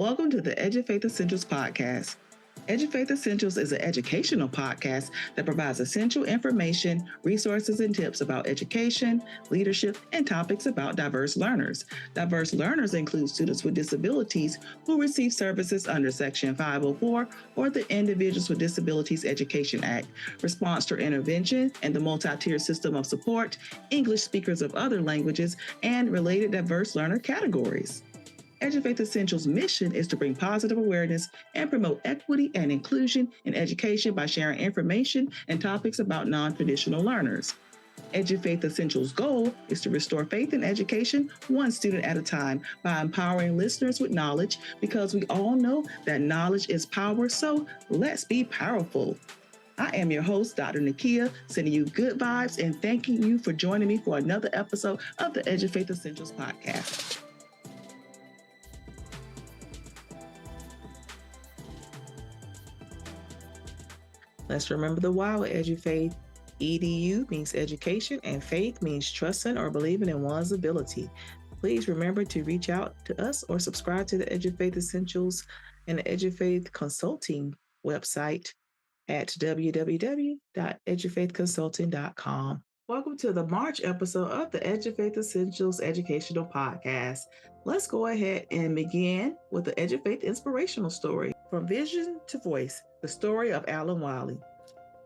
Welcome to the EduFaith Essentials podcast. EduFaith Essentials is an educational podcast that provides essential information, resources, and tips about education, leadership, and topics about diverse learners. Diverse learners include students with disabilities who receive services under Section 504 or the Individuals with Disabilities Education Act, response to intervention and the multi-tiered system of support, English speakers of other languages, and related diverse learner categories. EduFaith Essentials' mission is to bring positive awareness and promote equity and inclusion in education by sharing information and topics about non-traditional learners. EduFaith Essentials' goal is to restore faith in education one student at a time by empowering listeners with knowledge, because we all know that knowledge is power, so let's be powerful. I am your host, Dr. Nakia, sending you good vibes and thanking you for joining me for another episode of the EduFaith Essentials podcast. Let's remember the why with EduFaith. EDU means education and faith means trusting or believing in one's ability. Please remember to reach out to us or subscribe to the EduFaith Essentials and the EduFaith Consulting website at www.edufaithconsulting.com. Welcome to the March episode of the EduFaith Essentials Educational Podcast. Let's go ahead and begin with the EduFaith inspirational story. From vision to voice, the story of Alan Wiley.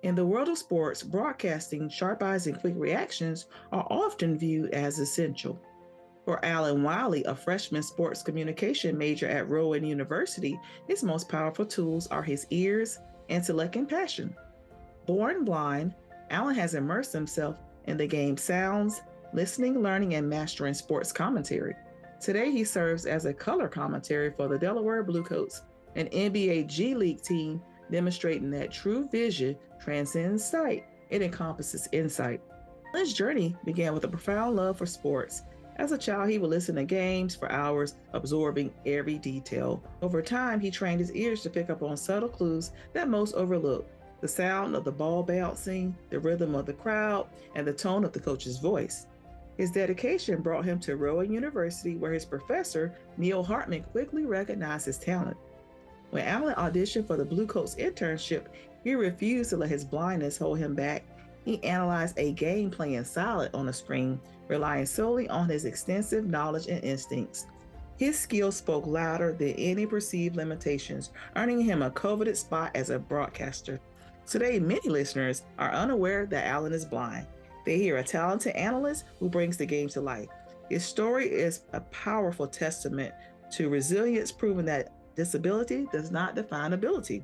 In the world of sports, broadcasting sharp eyes and quick reactions are often viewed as essential. For Alan Wiley, a freshman sports communication major at Rowan University, his most powerful tools are his ears, intellect, and passion. Born blind, Alan has immersed himself in the game's sounds, listening, learning, and mastering sports commentary. Today, he serves as a color commentary for the Delaware Bluecoats, an NBA G League team, demonstrating that true vision transcends sight. It encompasses insight. His journey began with a profound love for sports. As a child, he would listen to games for hours, absorbing every detail. Over time, he trained his ears to pick up on subtle clues that most overlook: the sound of the ball bouncing, the rhythm of the crowd, and the tone of the coach's voice. His dedication brought him to Rowan University, where his professor, Neil Hartman, quickly recognized his talent. When Alan auditioned for the Bluecoats internship, he refused to let his blindness hold him back. He analyzed a game playing silent on the screen, relying solely on his extensive knowledge and instincts. His skills spoke louder than any perceived limitations, earning him a coveted spot as a broadcaster. Today, many listeners are unaware that Alan is blind. They hear a talented analyst who brings the game to life. His story is a powerful testament to resilience, proving that disability does not define ability.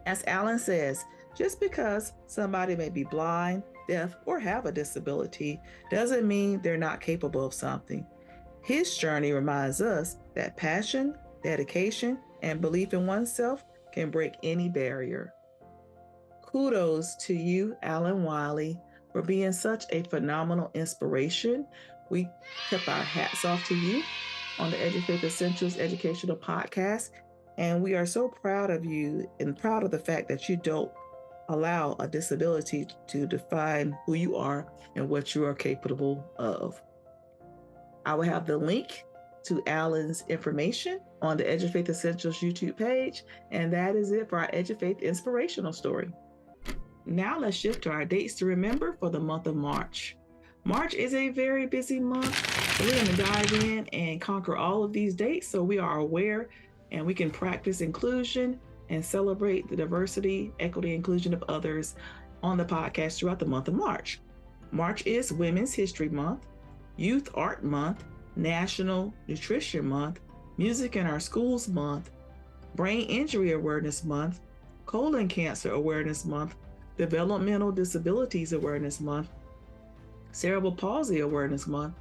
As Alan says, just because somebody may be blind, deaf, or have a disability doesn't mean they're not capable of something. His journey reminds us that passion, dedication, and belief in oneself can break any barrier. Kudos to you, Alan Wiley, for being such a phenomenal inspiration. We tip our hats off to you on the EduFaith Essentials Educational Podcast. And we are so proud of you and proud of the fact that you don't allow a disability to define who you are and what you are capable of. I will have the link to Alan's information on the EduFaith Essentials YouTube page. And that is it for our EduFaith inspirational story. Now let's shift to our dates to remember for the month of March. March is a very busy month. We're going to dive in and conquer all of these dates so we are aware and we can practice inclusion and celebrate the diversity, equity, inclusion of others on the podcast throughout the month of March. March is Women's History Month, Youth Art Month, National Nutrition Month, Music in Our Schools Month, Brain Injury Awareness Month, Colon Cancer Awareness Month, Developmental Disabilities Awareness Month, Cerebral Palsy Awareness Month,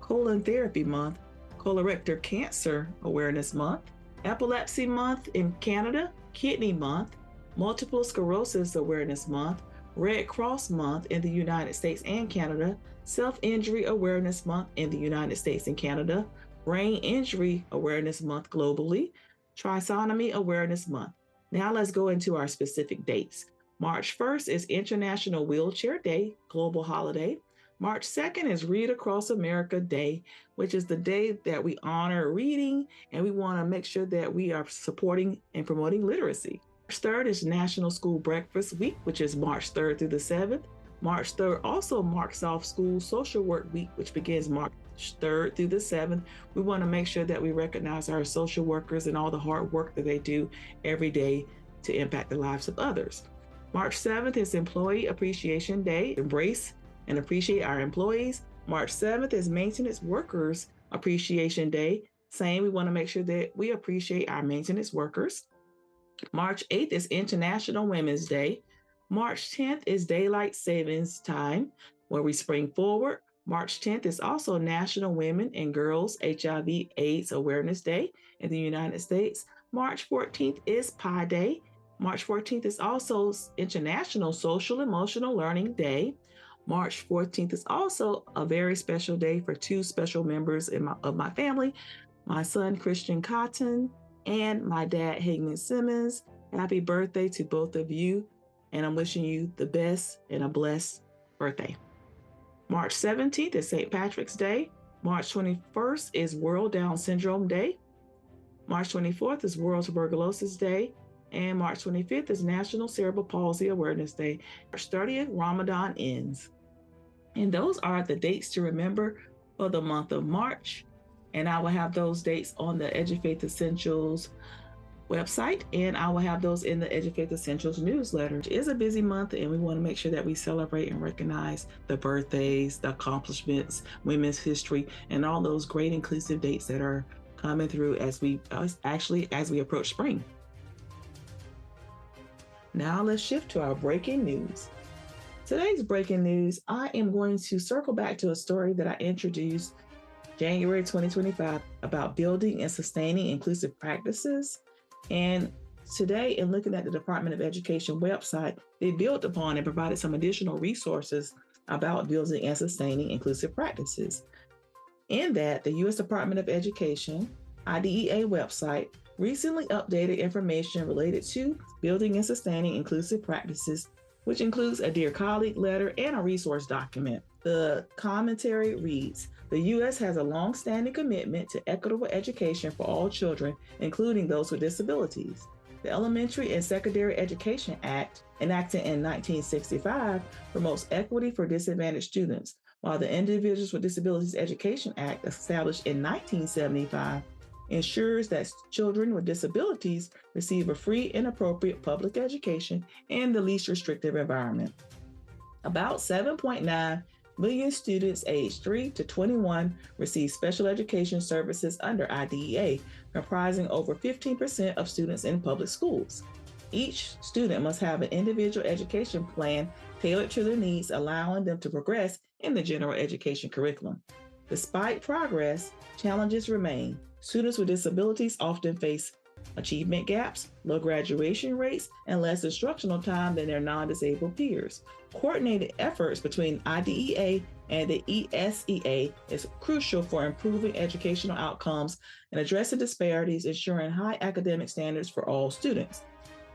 Colon Therapy Month, Colorectal Cancer Awareness Month, Epilepsy Month in Canada, Kidney Month, Multiple Sclerosis Awareness Month, Red Cross Month in the United States and Canada, Self-Injury Awareness Month in the United States and Canada, Brain Injury Awareness Month globally, Trisomy Awareness Month. Now let's go into our specific dates. March 1st is International Wheelchair Day, global holiday. March 2nd is Read Across America Day, which is the day that we honor reading, and we want to make sure that we are supporting and promoting literacy. March 3rd is National School Breakfast Week, which is March 3rd through the 7th. March 3rd also marks off School Social Work Week, which begins March 3rd through the 7th. We want to make sure that we recognize our social workers and all the hard work that they do every day to impact the lives of others. March 7th is Employee Appreciation Day. Embrace and appreciate our employees. March 7th is Maintenance Workers Appreciation Day. Same, we want to make sure that we appreciate our maintenance workers. March 8th is International Women's Day. March 10th is Daylight Savings Time, where we spring forward. March 10th is also National Women and Girls HIV/AIDS Awareness Day in the United States. March 14th is Pi Day. March 14th is also International Social Emotional Learning Day. March 14th is also a very special day for two special members of my family, my son, Christian Cotton, and my dad, Hagman Simmons. Happy birthday to both of you, and I'm wishing you the best and a blessed birthday. March 17th is St. Patrick's Day. March 21st is World Down Syndrome Day. March 24th is World Tuberculosis Day. And March 25th is National Cerebral Palsy Awareness Day. March 30th, Ramadan ends. And those are the dates to remember for the month of March. And I will have those dates on the EduFaith Essentials website, and I will have those in the EduFaith Essentials newsletter. It is a busy month, and we want to make sure that we celebrate and recognize the birthdays, the accomplishments, women's history, and all those great inclusive dates that are coming through as we approach spring. Now let's shift to our breaking news. Today's breaking news, I am going to circle back to a story that I introduced January 2025 about building and sustaining inclusive practices. And today, in looking at the Department of Education website, they built upon and provided some additional resources about building and sustaining inclusive practices. In that, the U.S. Department of Education IDEA website recently updated information related to building and sustaining inclusive practices, which includes a Dear Colleague letter and a resource document. The commentary reads, the U.S. has a long-standing commitment to equitable education for all children, including those with disabilities. The Elementary and Secondary Education Act, enacted in 1965, promotes equity for disadvantaged students, while the Individuals with Disabilities Education Act, established in 1975, ensures that children with disabilities receive a free and appropriate public education in the least restrictive environment. About 7.9 million students aged 3 to 21 receive special education services under IDEA, comprising over 15% of students in public schools. Each student must have an individual education plan tailored to their needs, allowing them to progress in the general education curriculum. Despite progress, challenges remain. Students with disabilities often face achievement gaps, low graduation rates, and less instructional time than their non-disabled peers. Coordinated efforts between IDEA and the ESEA is crucial for improving educational outcomes and addressing disparities, ensuring high academic standards for all students.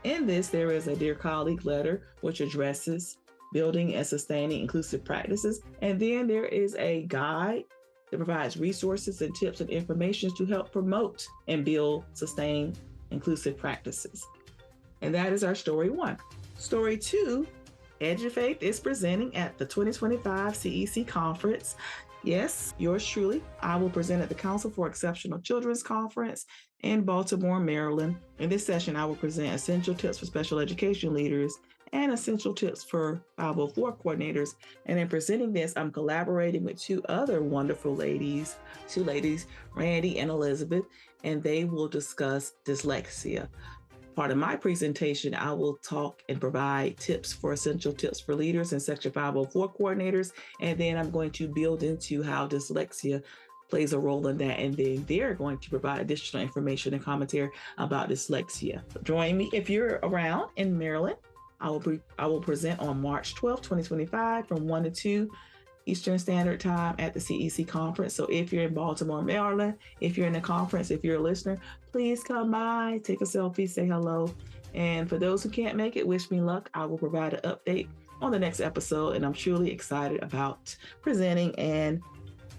In this, there is a Dear Colleague letter, which addresses building and sustaining inclusive practices, and then there is a guide that provides resources and tips and information to help promote and build, sustain inclusive practices. And that is our story one. Story two, EduFaith is presenting at the 2025 CEC Conference. Yes, yours truly. I will present at the Council for Exceptional Children's Conference in Baltimore, Maryland. In this session, I will present essential tips for special education leaders and essential tips for 504 coordinators. And in presenting this, I'm collaborating with two other wonderful ladies, Randy and Elizabeth, and they will discuss dyslexia. Part of my presentation, I will talk and provide tips for essential tips for leaders and Section 504 coordinators, and then I'm going to build into how dyslexia plays a role in that, and then they're going to provide additional information and commentary about dyslexia. Join me if you're around in Maryland. I will present on March 12th, 2025 from 1 to 2 Eastern Standard Time at the CEC Conference. So if you're in Baltimore, Maryland, if you're in the conference, if you're a listener, please come by, take a selfie, say hello. And for those who can't make it, wish me luck. I will provide an update on the next episode. And I'm truly excited about presenting and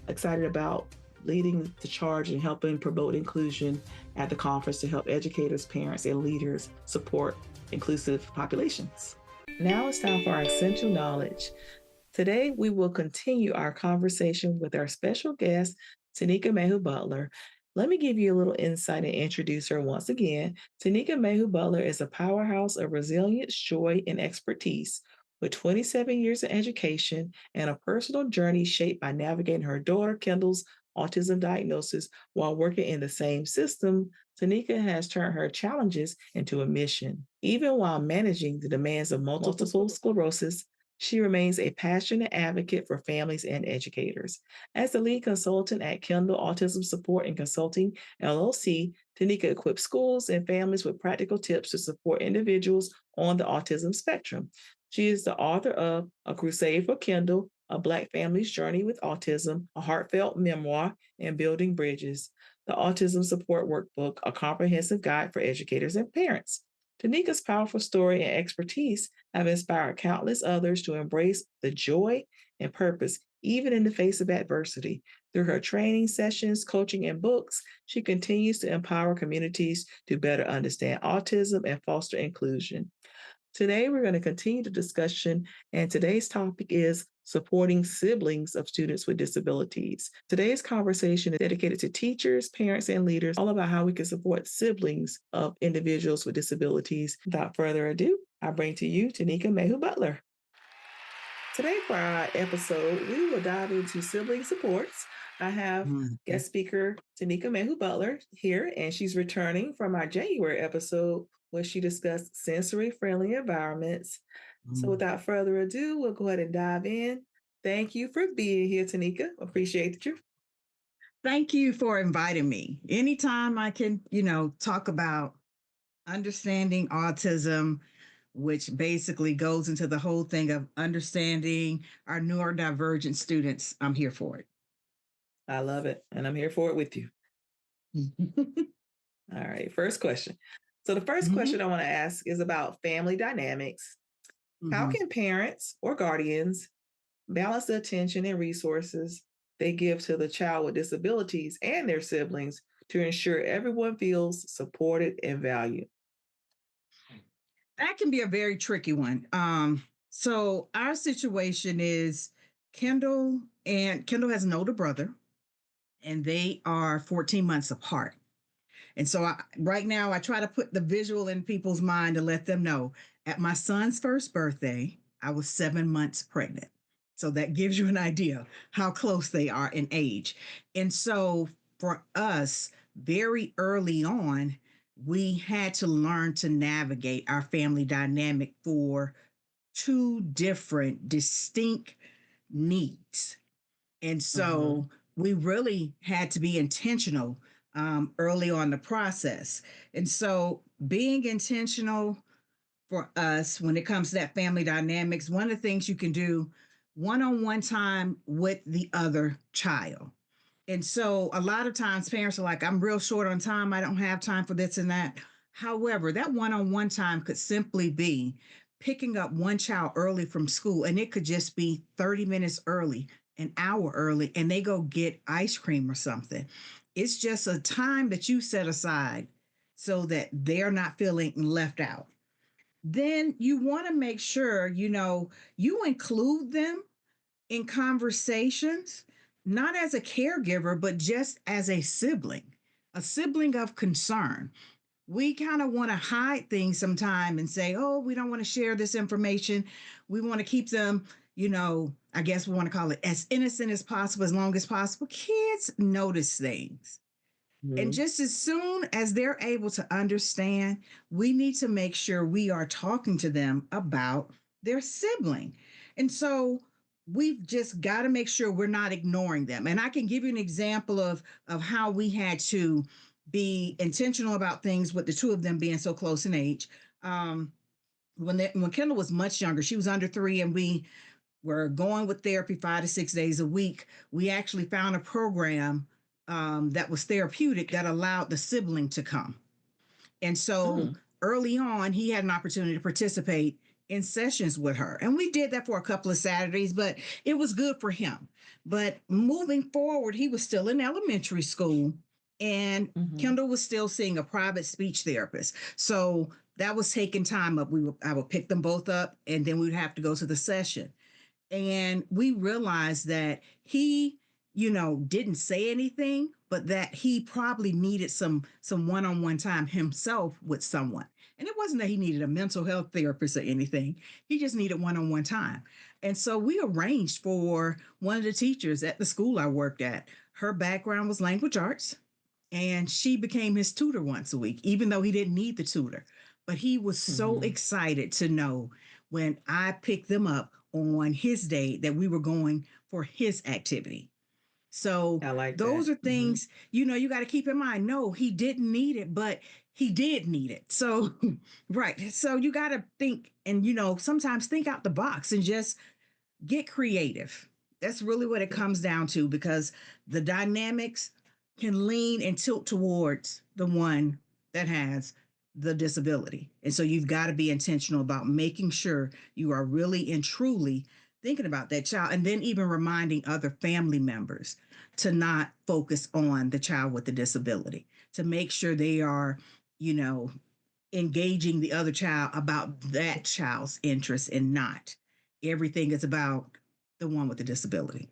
excited about leading the charge and helping promote inclusion at the conference to help educators, parents, and leaders support inclusive populations. Now it's time for our essential knowledge. Today, we will continue our conversation with our special guest, Tanyika Mayhew Butler. Let me give you a little insight and introduce her once again. Tanyika Mayhew Butler is a powerhouse of resilience, joy, and expertise. With 27 years of education and a personal journey shaped by navigating her daughter Kendall's autism diagnosis while working in the same system, Tanika has turned her challenges into a mission. Even while managing the demands of multiple sclerosis, she remains a passionate advocate for families and educators. As the lead consultant at Kendall Autism Support and Consulting LLC, Tanika equips schools and families with practical tips to support individuals on the autism spectrum. She is the author of A Crusade for Kendall, A Black Family's Journey with Autism, a heartfelt memoir, and Building Bridges, the Autism Support Workbook, a comprehensive guide for educators and parents. Tanika's powerful story and expertise have inspired countless others to embrace the joy and purpose, even in the face of adversity. Through her training sessions, coaching, and books, she continues to empower communities to better understand autism and foster inclusion. Today, we're going to continue the discussion, and today's topic is supporting siblings of students with disabilities. Today's conversation is dedicated to teachers, parents, and leaders, all about how we can support siblings of individuals with disabilities. Without further ado, I bring to you Tanyika Mayhew Butler. Today, for our episode, we will dive into sibling supports. I have guest speaker Tanyika Mayhew Butler here, and she's returning from our January episode where she discussed sensory friendly environments. So, without further ado, we'll go ahead and dive in. Thank you for being here, Tanyika. Appreciate you. Thank you for inviting me. Anytime I can, talk about understanding autism, which basically goes into the whole thing of understanding our neurodivergent students, I'm here for it. I love it, and I'm here for it with you. All right, first question. So, the 1st question I want to ask is about family dynamics. How can parents or guardians balance the attention and resources they give to the child with disabilities and their siblings to ensure everyone feels supported and valued? That can be a very tricky one. So our situation is Kendall has an older brother, and they are 14 months apart. And so right now, I try to put the visual in people's mind to let them know at my son's first birthday, I was 7 months pregnant. So that gives you an idea how close they are in age. And so for us, very early on, we had to learn to navigate our family dynamic for two different, distinct needs. And so we really had to be intentional early on the process. And so being intentional for us when it comes to that family dynamics, one of the things you can do one-on-one time with the other child. And so a lot of times parents are like, I'm real short on time. I don't have time for this and that. However, that one-on-one time could simply be picking up one child early from school, and it could just be 30 minutes early, an hour early, and they go get ice cream or something. It's just a time that you set aside so that they're not feeling left out. Then you want to make sure, you include them in conversations, not as a caregiver, but just as a sibling of concern. We kind of want to hide things sometimes and say, oh, we don't want to share this information. We want to keep them, I guess we want to call it as innocent as possible, as long as possible. Kids notice things. And just as soon as they're able to understand, we need to make sure we are talking to them about their sibling. And so we've just got to make sure we're not ignoring them. And I can give you an example of how we had to be intentional about things with the two of them being so close in age. When Kendall was much younger, she was under 3, and we were going with therapy 5 to 6 days a week. We actually found a program that was therapeutic that allowed the sibling to come. And so early on, he had an opportunity to participate in sessions with her. And we did that for a couple of Saturdays, but it was good for him. But moving forward, he was still in elementary school and Kendall was still seeing a private speech therapist. So that was taking time up. I would pick them both up and then we would have to go to the session. And we realized that he, didn't say anything, but that he probably needed some one-on-one time himself with someone. And it wasn't that he needed a mental health therapist or anything. He just needed one-on-one time. And so we arranged for one of the teachers at the school I worked at. Her background was language arts, and she became his tutor once a week, even though he didn't need the tutor. But he was so excited to know when I picked them up on his day that we were going for his activity. So I like those that. are things, you got to keep in mind. No, he didn't need it, but he did need it. So, right. So you got to think and, sometimes think out the box and just get creative. That's really what it comes down to because the dynamics can lean and tilt towards the one that has the disability. And so you've got to be intentional about making sure you are really and truly thinking about that child and then even reminding other family members to not focus on the child with the disability, to make sure they are, engaging the other child about that child's interests and not everything is about the one with the disability.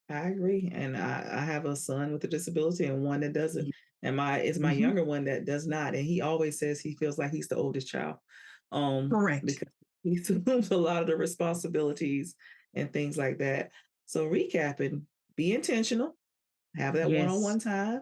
I agree. And I have a son with a disability and one that doesn't. And my Mm-hmm. younger one that does not. And he always says he feels like he's the oldest child. Correct. Because he assumes a lot of the responsibilities and things like that. So recapping, be intentional, have that Yes. one-on-one time,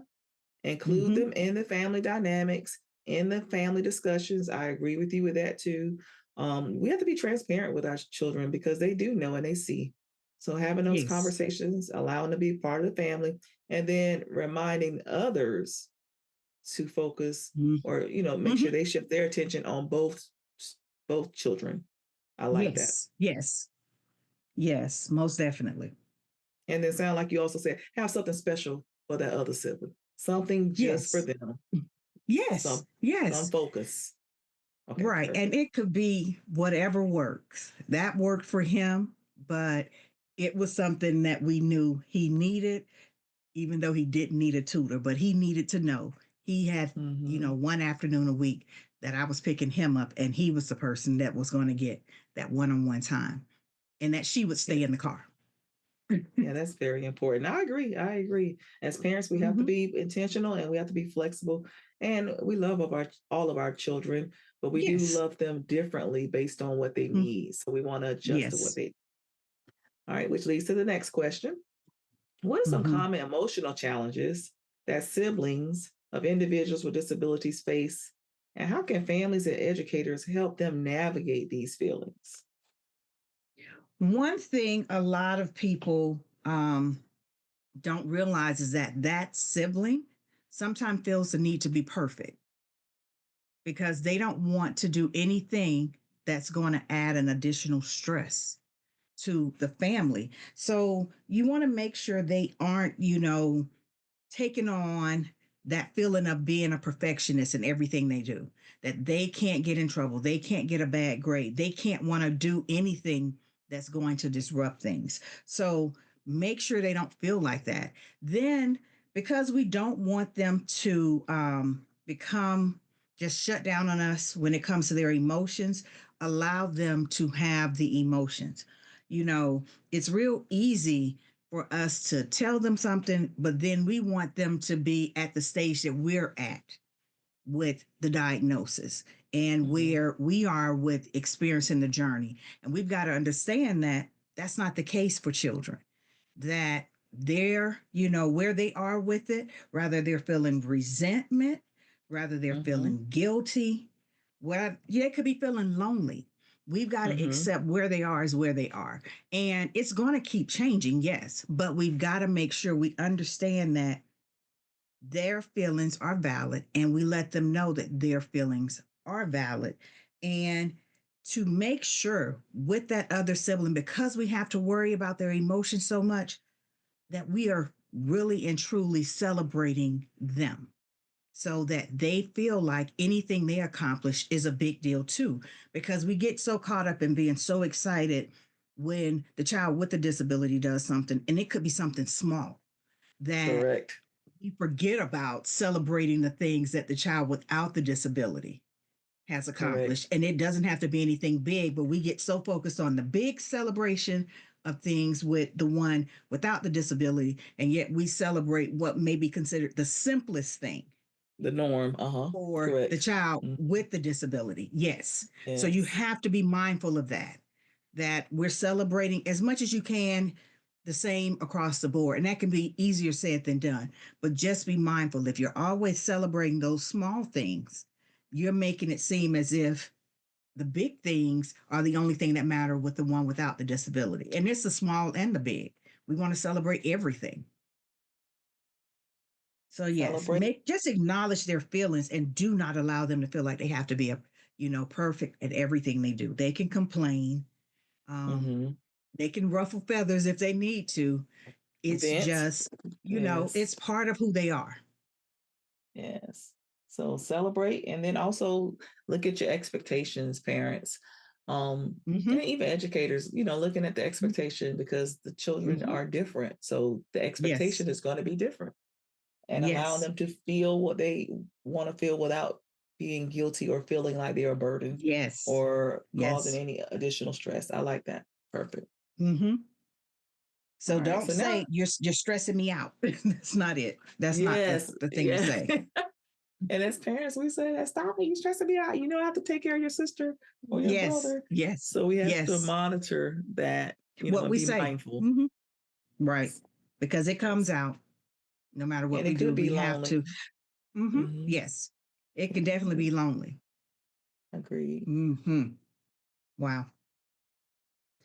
include Mm-hmm. them in the family dynamics, in the family discussions. I agree with you with that too. We have to be transparent with our children because they do know and they see. So having those Yes. conversations, allowing them to be part of the family, and then reminding others to focus or make Mm-hmm. sure they shift their attention on both children. I like that. Yes. Yes. Yes. Most definitely. And then sound like you also said have something special for that other sibling, something just for Yes. them, Yes. some Yes. focus. Okay, Right. And perfect. it could be whatever works. That worked for him, but it was something that we knew he needed, even though he didn't need a tutor, but he needed to know he had, Hmm. one afternoon a week that I was picking him up and he was the person that was going to get that one-on-one time and that she would stay in the car. Yeah, that's very important. I agree. I agree. As parents, we have to Mm-hmm. be intentional and we have to be flexible. And we love all of our children, but we do Yes. love them differently based on what they Mhm. need. So we want to adjust to what Yes. they. All right, which leads to the next question. What are some Mm-hmm. common emotional challenges that siblings of individuals with disabilities face, and how can families and educators help them navigate these feelings? One thing a lot of people don't realize is that that sibling sometimes feels the need to be perfect because they don't want to do anything that's going to add an additional stress to the family. So you want to make sure they aren't, taking on that feeling of being a perfectionist in everything they do, that they can't get in trouble, they can't get a bad grade, they can't want to do anything that's going to disrupt things. So make sure they don't feel like that. Then, because we don't want them to become just shut down on us when it comes to their emotions, allow them to have the emotions. It's real easy for us to tell them something, but then we want them to be at the stage that we're at with the diagnosis and Hmm. where we are with experiencing the journey. And we've got to understand that that's not the case for children, that they're, where they are with it, rather they're feeling resentment, rather they're Hmm. feeling guilty, they could be feeling lonely. We've got to Hmm. accept where they are is where they are. And it's going to keep changing, yes, but we've got to make sure we understand that their feelings are valid and we let them know that their feelings are valid. And to make sure with that other sibling, because we have to worry about their emotions so much, that we are really and truly celebrating them. so that they feel like anything they accomplish is a big deal too. Because we get so caught up in being so excited when the child with a disability does something, and it could be something small, that Correct. we forget about celebrating the things that the child without the disability has Correct. accomplished. And it doesn't have to be anything big, but we get so focused on the big celebration of things with the one without the disability, and yet we celebrate what may be considered the simplest thing The norm. for the Correct. child with the disability. Yes. So you Yes. have to be mindful of that, that we're celebrating as much as you can the same across the board. And that can be easier said than done. But just be mindful, if you're always celebrating those small things, you're making it seem as if the big things are the only thing that matter with the one without the disability. And it's the small and the big. We want to celebrate everything. So yes, Celebrate. make just acknowledge their feelings and do not allow them to feel like they have to be perfect at everything they do. They can complain. Um, Mm-hmm. they can ruffle feathers if they need to. It's Vent. just, Yes. it's part of who they are. Yes. So celebrate, and then also look at your expectations, parents. Mm-hmm. And even educators, looking at the expectation, because the children Mm-hmm. are different. So the Yes. expectation is going to be different, and allow Yes. them to feel what they want to feel without being guilty or feeling like they're a burden Yes. or causing Yes. any additional stress. I like that. Perfect. Mm-hmm. All So right. don't So now, say you're stressing me out. That's not it. That's not yes, the thing to yeah. say. And as parents, we say that, stop it, you stressing me out. You know, I have to take care of your sister or your Yes. brother. Yes. So we have to Yes. monitor that, What and we be say. mindful. Mm-hmm. Right. Because it comes Yes. out no matter what And we it do. could be We have lonely. to. Mm-hmm. Hmm. Yes. It can definitely be lonely. Agreed. Mm-hmm. Wow.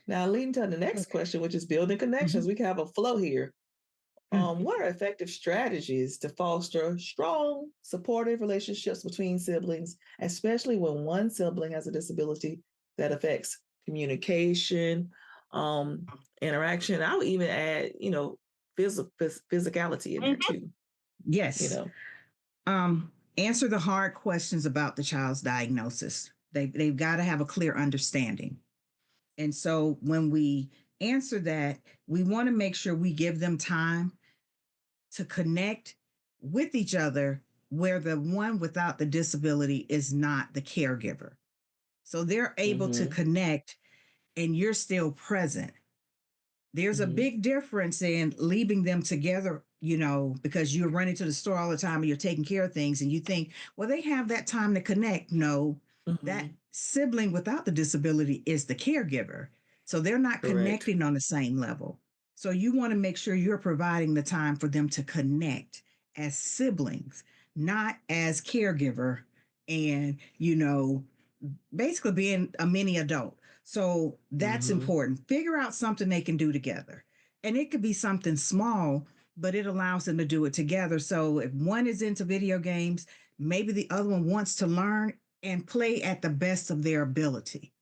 Now, leading to the next Okay. question, which is building Mm-hmm. connections, we can have a flow here. Mm-hmm. What are effective strategies to foster strong, supportive relationships between siblings, especially when one sibling has a disability that affects communication, um, interaction? I would even add, physicality in there Mm-hmm. too. You Yes. know. Answer the hard questions about the child's diagnosis. They've got to have a clear understanding. And so when we answer that, we want to make sure we give them time to connect with each other where the one without the disability is not the caregiver. So they're able to Mm-hmm. connect and you're still present. There's a Mm-hmm. big difference in leaving them together, because you're running to the store all the time and you're taking care of things and you think, well, they have that time to connect. No, that Mm-hmm. sibling without the disability is the caregiver. So they're not Correct. connecting on the same level. So you want to make sure you're providing the time for them to connect as siblings, not as caregiver and, basically being a mini adult. So that's Mm-hmm. important. Figure out something they can do together. And it could be something small, but it allows them to do it together. So if one is into video games, maybe the other one wants to learn and play at the best of their ability.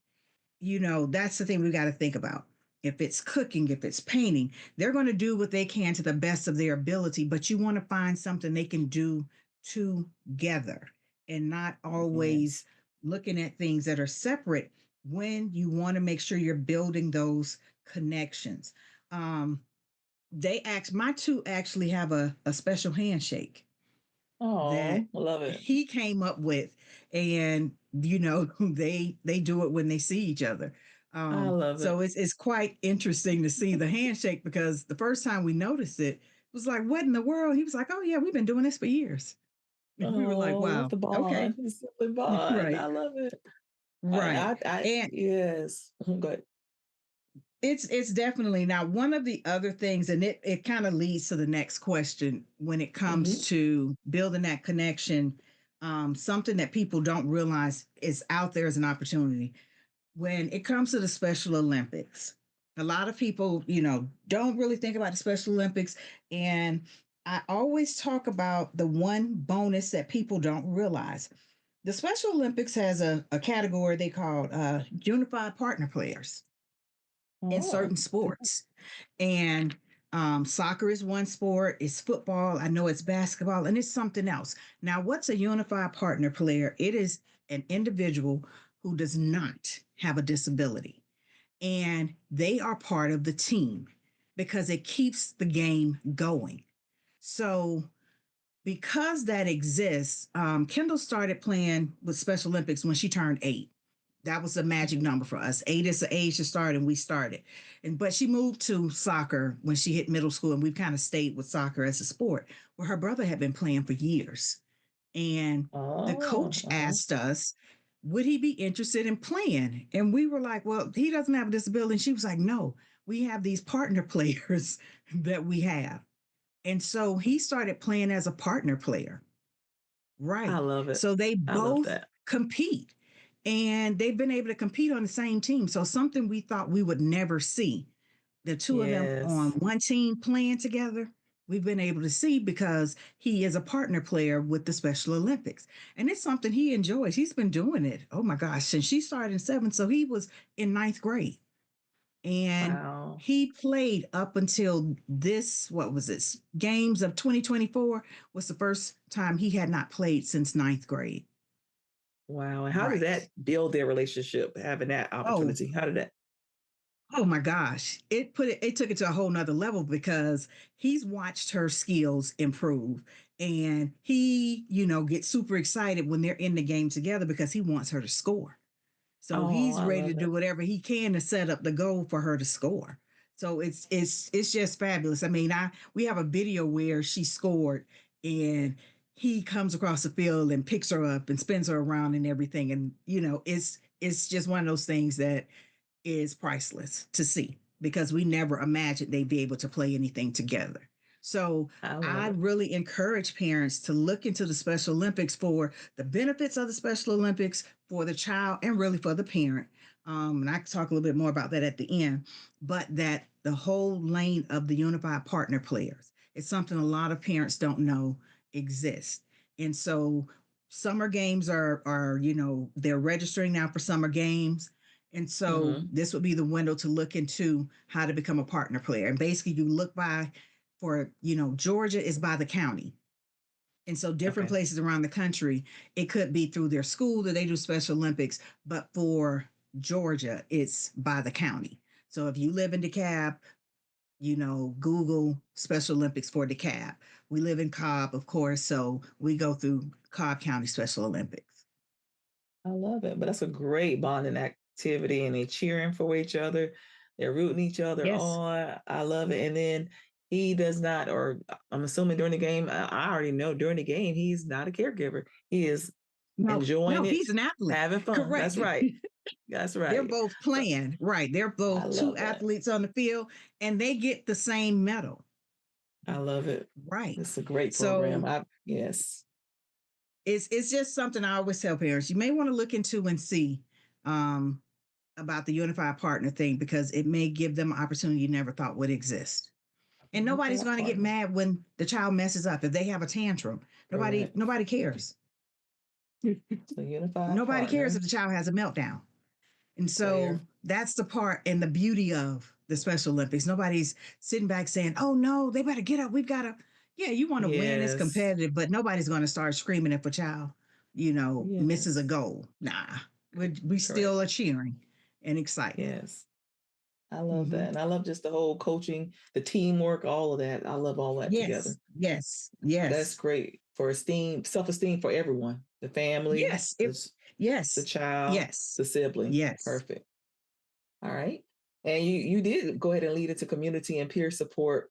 That's the thing we got to think about. If it's cooking, if it's painting, they're going to do what they can to the best of their ability, but you want to find something they can do together and not always Yes. looking at things that are separate when you want to make sure you're building those connections. Um, they asked, my two actually have a special handshake that Oh, love it. he came up with, and they do it when they see each other. I love So it. it's quite interesting to see the handshake, because the first time we noticed it was like, what in the world? He was like, oh yeah, we've been doing this for years. And we were like, Oh, wow, the okay. bond, the sibling bond. Right. I love it. Right. And Yes. Good. it's definitely now one of the other things, and it kind of leads to the next question when it comes Mm-hmm. to building that connection. Something that people don't realize is out there as an opportunity when it comes to the Special Olympics. A lot of people, don't really think about the Special Olympics, and I always talk about the one bonus that people don't realize. The Special Olympics has a category they call unified partner players in Oh, certain sports. And Soccer is one sport, it's football, I know it's basketball, and it's something else. Now, what's a unified partner player? It is an individual who does not have a disability, and they are part of the team because it keeps the game going. So, because that exists, Kendall started playing with Special Olympics when she turned 8. That was a magic number for us. 8 is the age to start, and we started. But she moved to soccer when she hit middle school, and we've kind of stayed with soccer as a sport. Where her brother had been playing for years, and the Oh, coach asked us, would he be interested in playing? And we were like, well, he doesn't have a disability. And she was like, no, we have these partner players that we have. And so he started playing as a partner player. I Right. love it. So they I love both that. compete, and they've been able to compete on the same team. So something we thought we would never see, the two of them on Yes. one team playing together, we've been able to see because he is a partner player with the Special Olympics. And it's something he enjoys. He's been doing it, oh my gosh, since she started in 7th. So he was in 9th grade. And Wow. he played up until this, what was this, games of 2024 was the first time he had not played since 9th grade. Wow. And how did Right. that build their relationship, having that Oh, opportunity? How did that? oh my gosh. It took it to a whole nother level because he's watched her skills improve, and he, gets super excited when they're in the game together because he wants her to score. So Oh, he's I ready to love do it. whatever he can to set up the goal for her to score. So it's just fabulous. I mean, I we have a video where she scored, and he comes across the field and picks her up and spins her around and everything. And it's just one of those things that is priceless to see because we never imagined they'd be able to play anything together. So I I love it. really encourage parents to look into the Special Olympics for the benefits of the Special Olympics for the child and really for the parent. And I can talk a little bit more about that at the end, but that the whole lane of the unified partner players is something a lot of parents don't know exists. And so summer games are they're registering now for summer games, and so Hmm. this would be the window to look into how to become a partner player. And basically, you look by for, Georgia is by the county. And so different Okay. places around the country, it could be through their school that they do Special Olympics, but for Georgia, it's by the county. So if you live in DeKalb, Google Special Olympics for DeKalb. We live in Cobb, of course, so we go through Cobb County Special Olympics. I love it. But that's a great bonding activity, and they cheering for each other. They're rooting each other Yes. on. I love it. And then he does not, or I'm assuming during the game, I already know during the game, he's not a caregiver. He is No, enjoying no, it, he's an athlete. having fun. Correct. That's right. That's They're right. both So playing, right? They're I both two love that. athletes on the field, and they get the same medal, I love it. right? It's a great program. So I yes. it's just something I always tell parents you may want to look into and see, um, about the unified partner thing because it may give them an opportunity you never thought would exist. And nobody's Unified going to get partner. mad when the child messes up if they have a tantrum. Nobody Correct. nobody cares. So unified Nobody cares partner if the child has a meltdown. And so player. that's the part and the beauty of the Special Olympics. Nobody's sitting back saying, oh no, they better get up. We've got to, yeah, you want to win, it's Yes. competitive, but nobody's going to start screaming if a child, misses a Yes. goal. Nah, we Correct. still are cheering and excited. Yes. I love Mm-hmm. that. And I love just the whole coaching, the teamwork, all of that. I love all that together. Yes, yes, That's yes, great for esteem, self-esteem for everyone. The family, yes, the yes, child, yes, the sibling. yes. Perfect. All right. And you did go ahead and lead it to community and peer support.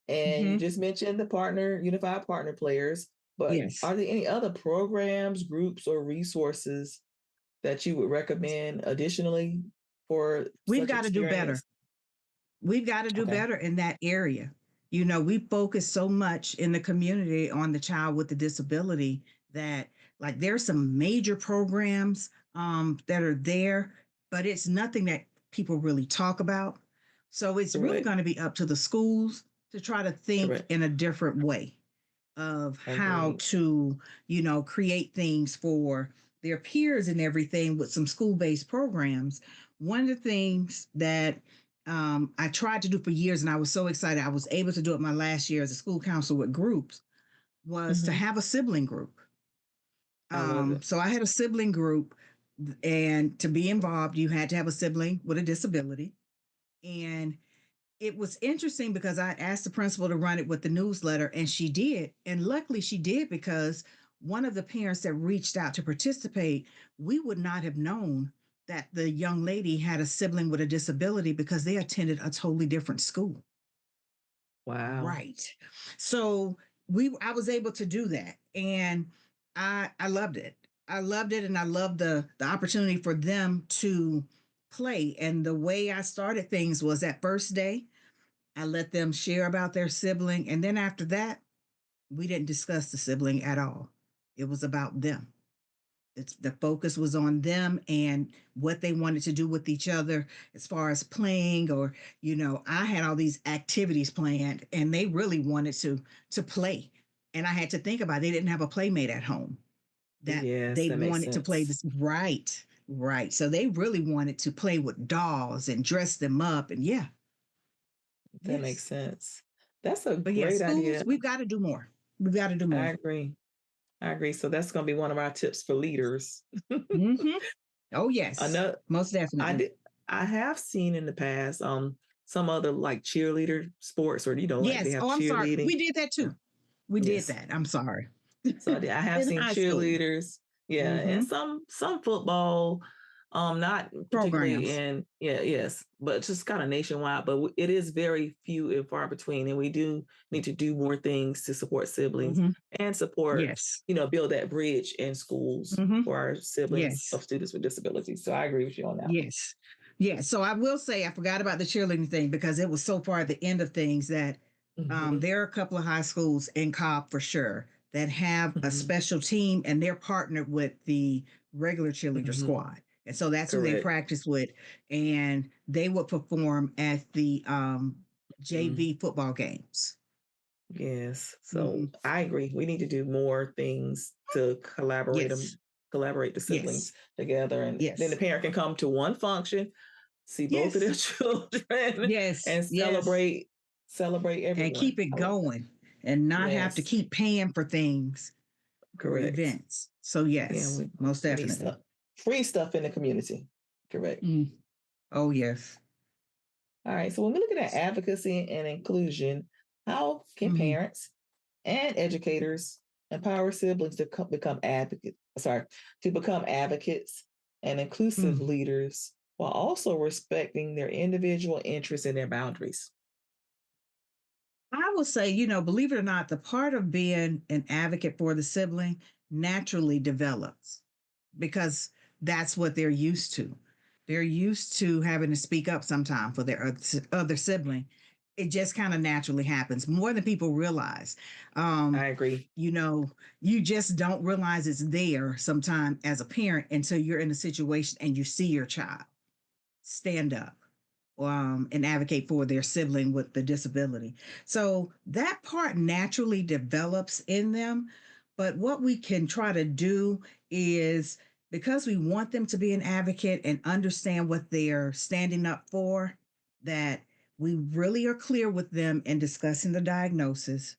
And you Mm-hmm. just mentioned the unified partner players, but Yes. are there any other programs, groups, or resources that you would recommend additionally for We've such got to do better. experience? We've got to do Okay. better in that area. We focus so much in the community on the child with the disability that, like, there's some major programs that are there, but it's nothing that people really talk about. So it's really Correct. going to be up to the schools to try to think Correct. in a different way of how Agreed. to, create things for their peers and everything with some school based programs. One of the things that I tried to do for years, and I was so excited. I was able to do it my last year as a school counselor with groups, was to Mm-hmm. have a sibling group. I love it. So I had a sibling group, and to be involved, you had to have a sibling with a disability. And it was interesting because I asked the principal to run it with the newsletter, and she did. And luckily, she did because one of the parents that reached out to participate, we would not have known that the young lady had a sibling with a disability because they attended a totally different school. Wow. Right. So I was able to do that, and I loved it. I loved it, and I loved the opportunity for them to play. And the way I started things was that first day, I let them share about their sibling, and then after that, we didn't discuss the sibling at all. It was about them. The focus was on them and what they wanted to do with each other as far as playing, or I had all these activities planned, and they really wanted to play, and I had to think about it. They didn't have a playmate at home that Yes, they that makes wanted to play sense. this. Right, so they really wanted to play with dolls and dress them up, and yeah. That makes Yes. sense. That's a But yeah, great schools, idea. we've got to do more. We've got to do I more. agree. I agree. So that's going to be one of our tips for leaders. Hmm. Oh yes, Another, most I definitely. did. I have seen in the past, some other like cheerleader sports, or like they Yes. have Oh, I'm sorry. cheerleading. We did that Yeah. too. We did Yes. that. I'm sorry. So I have In seen high school. cheerleaders, yeah, Hmm. and some football, not particularly Programs. in, yeah, yes, but just kind of nationwide. But it is very few and far between, and we do need to do more things to support siblings Hmm. and support, Yes. build that bridge in schools Hmm. for our siblings Yes. of students with disabilities. So I agree with you on that one. Yes. Yeah. So I will say I forgot about the cheerleading thing because it was so far at the end of things that Hmm. there are a couple of high schools in Cobb for sure that have a Hmm. special team, and they're partnered with the regular cheerleader Hmm. squad. And so that's who they Correct. practice with. And they would perform at the Mm. JV football games. Yes. So Hmm. I agree. We need to do more things to Yes. collaborate the siblings Yes. together. And then the Yes. parent can come to one function, see both of their Yes. children, Yes. and Yes. celebrate And everyone. keep it I love that. going and not have to Yes. keep paying for things, for Correct. events. So, Yeah, yes, most we need definitely. stuff. Free stuff in the community. Correct. Mm. Oh, yes. All right. So when we look at advocacy and inclusion, how can Hmm. parents and educators empower siblings to become advocates? Sorry, to become advocates and inclusive Mm. leaders while also respecting their individual interests and their boundaries. I will say, believe it or not, the part of being an advocate for the sibling naturally develops because that's what they're used to. They're used to having to speak up sometime for their other sibling. It just kind of naturally happens more than people realize. I Um, agree. you know, you just don't realize it's there sometime as a parent until you're in a situation and you see your child stand up and advocate for their sibling with the disability. So that part naturally develops in them. But what we can try to do is, because we want them to be an advocate and understand what they're standing up for, that we really are clear with them in discussing the diagnosis,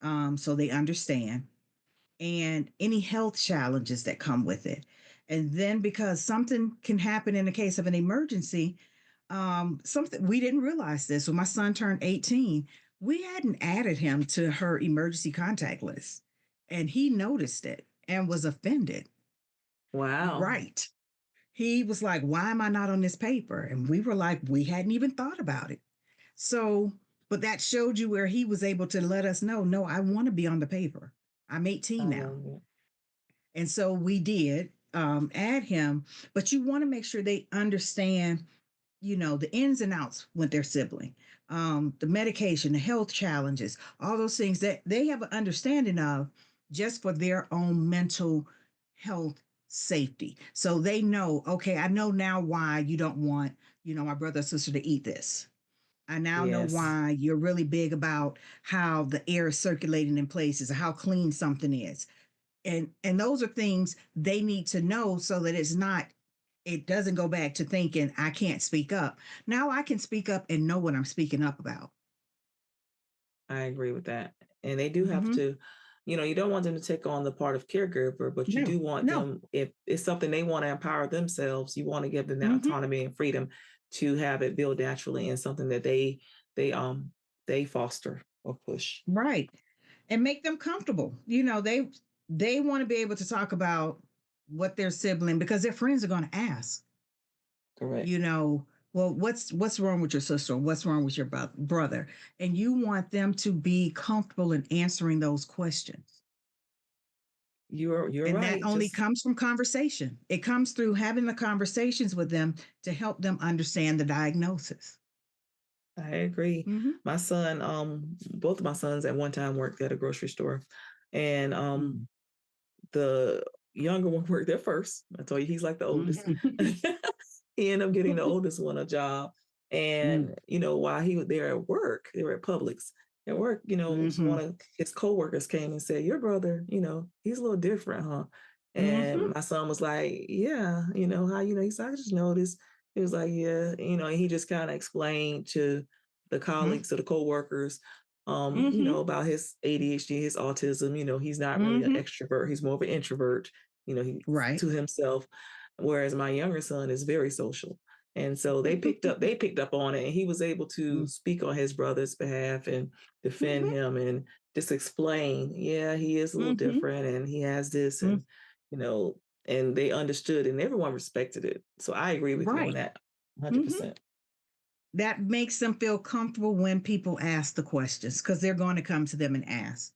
so they understand, and any health challenges that come with it. And then, because something can happen in the case of an emergency, something we didn't realize this when my son turned 18, we hadn't added him to her emergency contact list. And he noticed it and was offended. Wow. Right. He was like, "Why am I not on this paper?" And we were like, "We hadn't even thought about it." So, but that showed you where he was able to let us know, "No, I want to be on the paper. I'm I 18 now." love it. And so we did add him, but you want to make sure they understand, the ins and outs with their sibling, the medication, the health challenges, all those things that they have an understanding of just for their own mental health safety. So they know, okay, I know now why you don't want, my brother or sister to eat this. I now know Yes. why you're really big about how the air is circulating in places, or how clean something is. And those are things they need to know so that it's not it doesn't go back to thinking I can't speak up. Now I can speak up and know what I'm speaking up about. I agree with that. And they do have Mm-hmm. to, you don't want them to take on the part of caregiver, but you No, do want no. them, if it's something they want to empower themselves, you want to give them that Mm-hmm. autonomy and freedom to have it build naturally and something that they they foster or push. Right. And make them comfortable. They want to be able to talk about what their sibling, because their friends are going to ask, Correct. you know, well, what's wrong with your sister? What's wrong with your brother? And you want them to be comfortable in answering those questions. You're And that right. only Just comes from conversation. It comes through having the conversations with them to help them understand the diagnosis. I agree. Mm-hmm. My son, both of my sons at one time worked at a grocery store, and the younger one worked there first. I told you he's like the oldest. Mm-hmm. He ended up getting the oldest one a job. Mm-hmm. And, while he was there at work, they were at Publix. At work, one Mm-hmm. of his coworkers came and said, "Your brother, he's a little different, huh?" Mm-hmm. And my son was like, "Yeah, how he said, I just noticed." He was like, "Yeah," and he just kind of explained to the colleagues, to the coworkers, Mm-hmm. about his ADHD, his autism. He's not really an Mm-hmm. extrovert. He's more of an introvert. He's Right. to himself. Whereas my younger son is very social. And so they picked up on it, and he was able to speak on his brother's behalf and defend Mm-hmm. him and just explain, yeah, he is a little Mm-hmm. different and he has this, Mm-hmm. and you know, and they understood and everyone respected it. So I agree with you on Right. that Mm-hmm. 100%. That makes them feel comfortable when people ask the questions, because they're going to come to them and ask.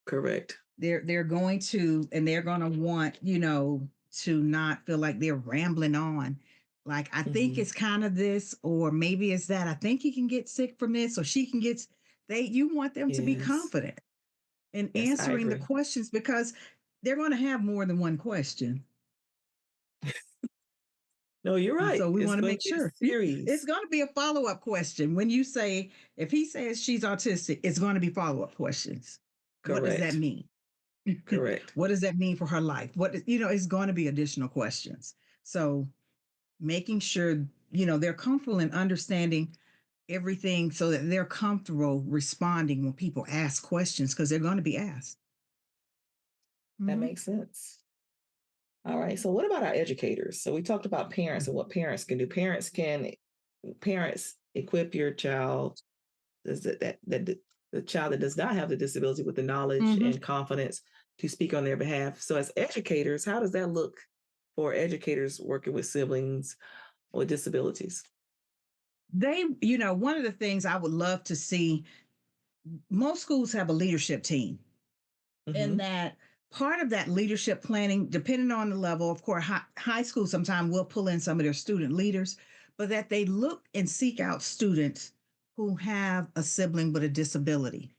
Correct. They're going to, and they're going to want, to not feel like they're rambling on. Like, I think Hmm. it's kind of this, or maybe it's that. I think he can get sick from this, or she can get. You want them to be Yes. confident in Yes, I answering the agree. questions, because they're going to have more than one question. No, you're And right. so we It's want to going to make be a sure it's series. going to be a follow up question. When you say, if he says she's autistic, it's going to be follow up questions. What does that Correct. mean? Correct. What does that mean for her life? It's going to be additional questions. So making sure, they're comfortable in understanding everything, so that they're comfortable responding when people ask questions, because they're going to be asked. That Mm-hmm. makes sense. All right. So what about our educators? So we talked about parents and what parents can do. Parents equip your child, the child that does not have the disability, with the knowledge Mm-hmm. and confidence to speak on their behalf. So as educators, how does that look for educators working with siblings with disabilities? One of the things I would love to see, most schools have a leadership team, and Hmm. that part of that leadership planning, depending on the level, of course, high school sometimes will pull in some of their student leaders, but that they look and seek out students who have a sibling with a disability,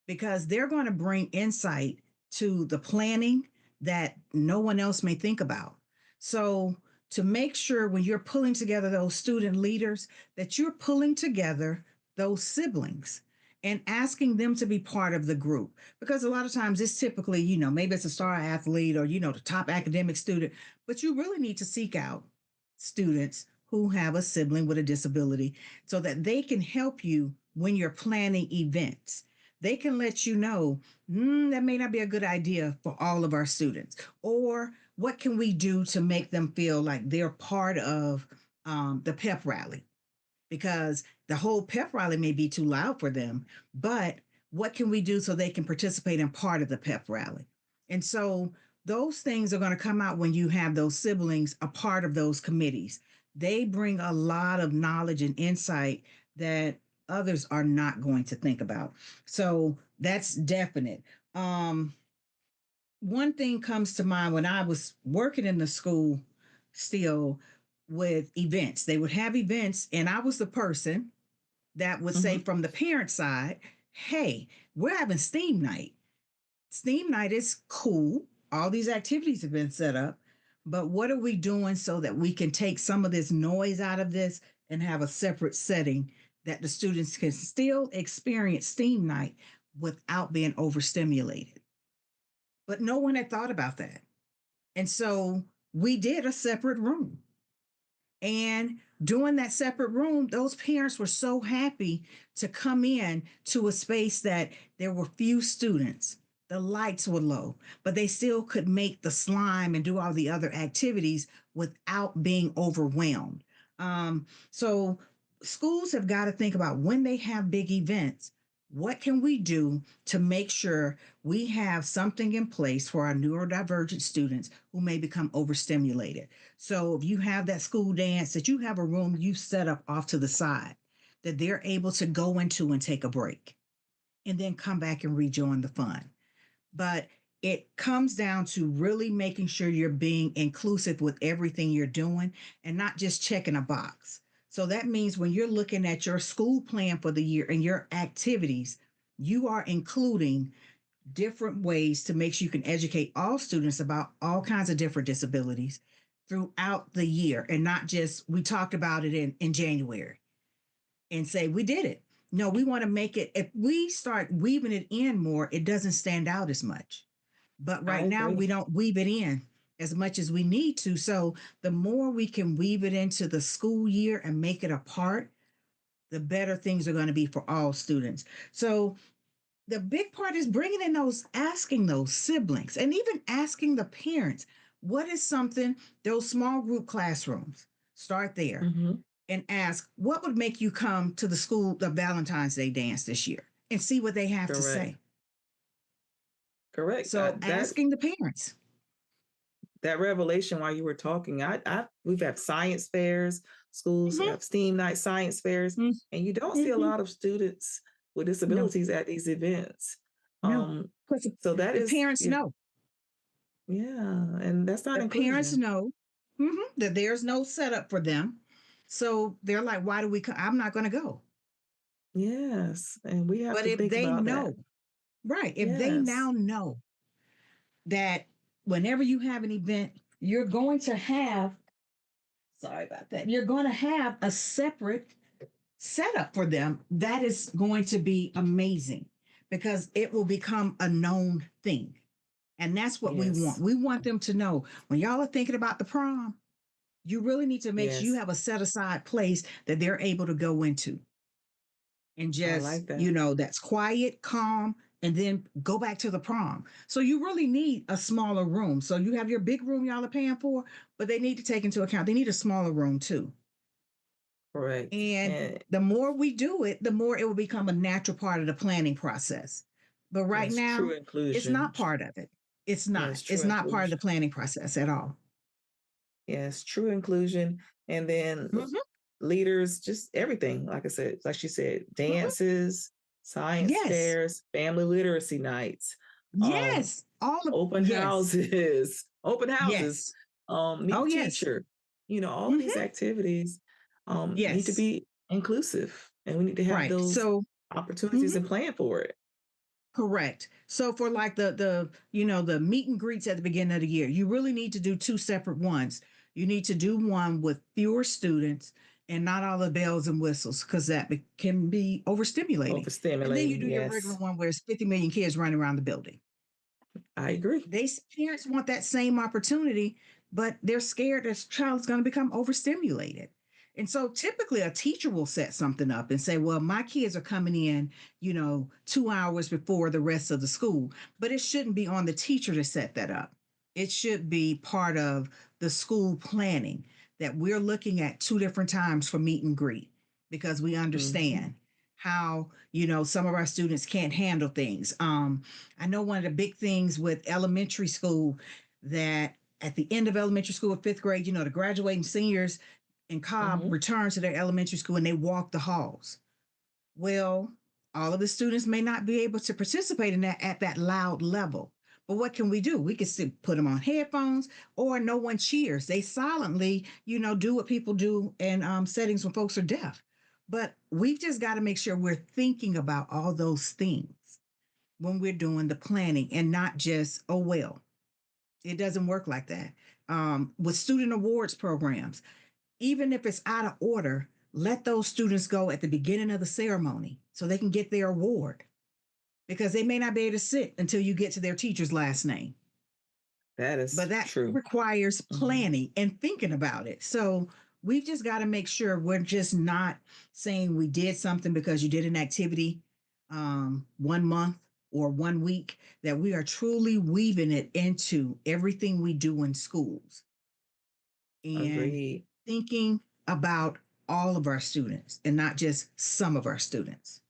because they're going to bring insight to the planning that no one else may think about. So, to make sure when you're pulling together those student leaders, that you're pulling together those siblings and asking them to be part of the group. Because a lot of times it's typically, maybe it's a star athlete, or, the top academic student, but you really need to seek out students who have a sibling with a disability, so that they can help you when you're planning events. They can let you know, that may not be a good idea for all of our students, or what can we do to make them feel like they're part of the pep rally, because the whole pep rally may be too loud for them, but what can we do so they can participate in part of the pep rally? And so those things are going to come out when you have those siblings a part of those committees. They bring a lot of knowledge and insight that others are not going to think about. So that's definite. Um, One thing comes to mind when I was working in the school still, with events. They would have events, and I was the person that would say Hmm. from the parent side, hey, we're having STEAM night. STEAM night is cool. All these activities have been set up, but what are we doing so that we can take some of this noise out of this and have a separate setting that the students can still experience STEAM night without being overstimulated? But no one had thought about that. And so we did a separate room. And doing that separate room, those parents were so happy to come in to a space that there were few students. The lights were low, but they still could make the slime and do all the other activities without being overwhelmed. So schools have got to think about when they have big events, what can we do to make sure we have something in place for our neurodivergent students who may become overstimulated? So if you have that school dance, that you have a room you set up off to the side that they're able to go into and take a break and then come back and rejoin the fun. But it comes down to really making sure you're being inclusive with everything you're doing and not just checking a box. So that means when you're looking at your school plan for the year and your activities, you are including different ways to make sure you can educate all students about all kinds of different disabilities throughout the year and not just we talked about it in January and say we did it. No, we want to make it, if we start weaving it in more, it doesn't stand out as much. But I right now, agree. we don't weave it in as much as we need to. So the more we can weave it into the school year and make it a part, the better things are going to be for all students. So the big part is bringing in those, asking those siblings and even asking the parents, what is something, those small group classrooms, start there Hmm. and ask, what would make you come to the school, the Valentine's Day dance this year, and see what they have to Correct. say. Correct. So That asking the parents. that revelation while you were talking, we've had science fairs, schools Mm-hmm. have STEAM night science fairs, and you don't see a Mm-hmm. lot of students with No, disabilities at these events. no. Um, Because so that the is, parents know. yeah, and that's not The parents inclusion. know that there's no setup for them. So they're like, why do we come? I'm not going to go. Yes, and we have But to if think they about that. know, right, if they now Yes, know that whenever you have an event, you're going to have, sorry about that, you're going to have a separate setup for them, that is going to be amazing because it will become a known thing. And that's what we want. yes, We want them to know when y'all are thinking about the prom, you really need to make sure you yes. have a set aside place that they're able to go into and I just, like that. that's quiet, calm, and then go back to the prom. So you really need a smaller room. So you have your big room y'all are paying for, but they need to take into account they need a smaller room too. Correct. And And the more we do it, the more it will become a natural part of the planning process. But right yes, now, true it's inclusion. not part of it. It's not. Yes, true It's not part of the inclusion. planning process at all. Yes, true inclusion. And then Hmm. leaders, just everything. Like I said, like she said, Hmm. dances, science Yes. fairs, family literacy nights, um, Yes. All of open yes. houses, open houses, Yes. meet Oh the yes. teacher. All of these Hmm. activities need to Yes. be inclusive, and we need to have Right. those So opportunities mhm, and plan for it. correct. So for like the meet and greets at the beginning of the year, you really need to do two separate ones. You need to do one with fewer students and not all the bells and whistles because can be overstimulating. And then you Overstimulating, do your regular yes, one where it's 50 million kids running around the building. I agree. They Parents want that same opportunity, but they're scared that child is going to become overstimulated. And so typically a teacher will set something up and say, well, my kids are coming in, 2 hours before the rest of the school. But it shouldn't be on the teacher to set that up. It should be part of the school planning that we're looking at two different times for meet and greet because we Hmm. understand how, some of our students can't handle things. I know one of the big things with elementary school that at the end of elementary school, fifth grade, the graduating seniors in Cobb Hmm. return to their elementary school and they walk the halls. Well, all of the students may not be able to participate in that at that loud level. But what can we do? We can still put them on headphones or no one cheers. They silently, do what people do in settings when folks are deaf. But we've just got to make sure we're thinking about all those things when we're doing the planning and not just, oh, well, it doesn't work like that. With student awards programs, even if it's out of order, let those students go at the beginning of the ceremony so they can get their award because they may not be able to sit until you get to their teacher's last name. That But is that true. requires Hmm. planning and thinking about it. So we've just got to make sure we're just not saying we did something because you did an activity 1 month or 1 week, that we are truly weaving it into everything we do in schools and Agreed. thinking about all of our students and not just some of our students.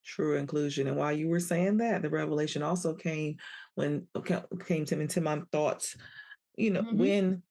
True inclusion. And while you were saying that, the revelation also came when came to into my thoughts. Mm-hmm. When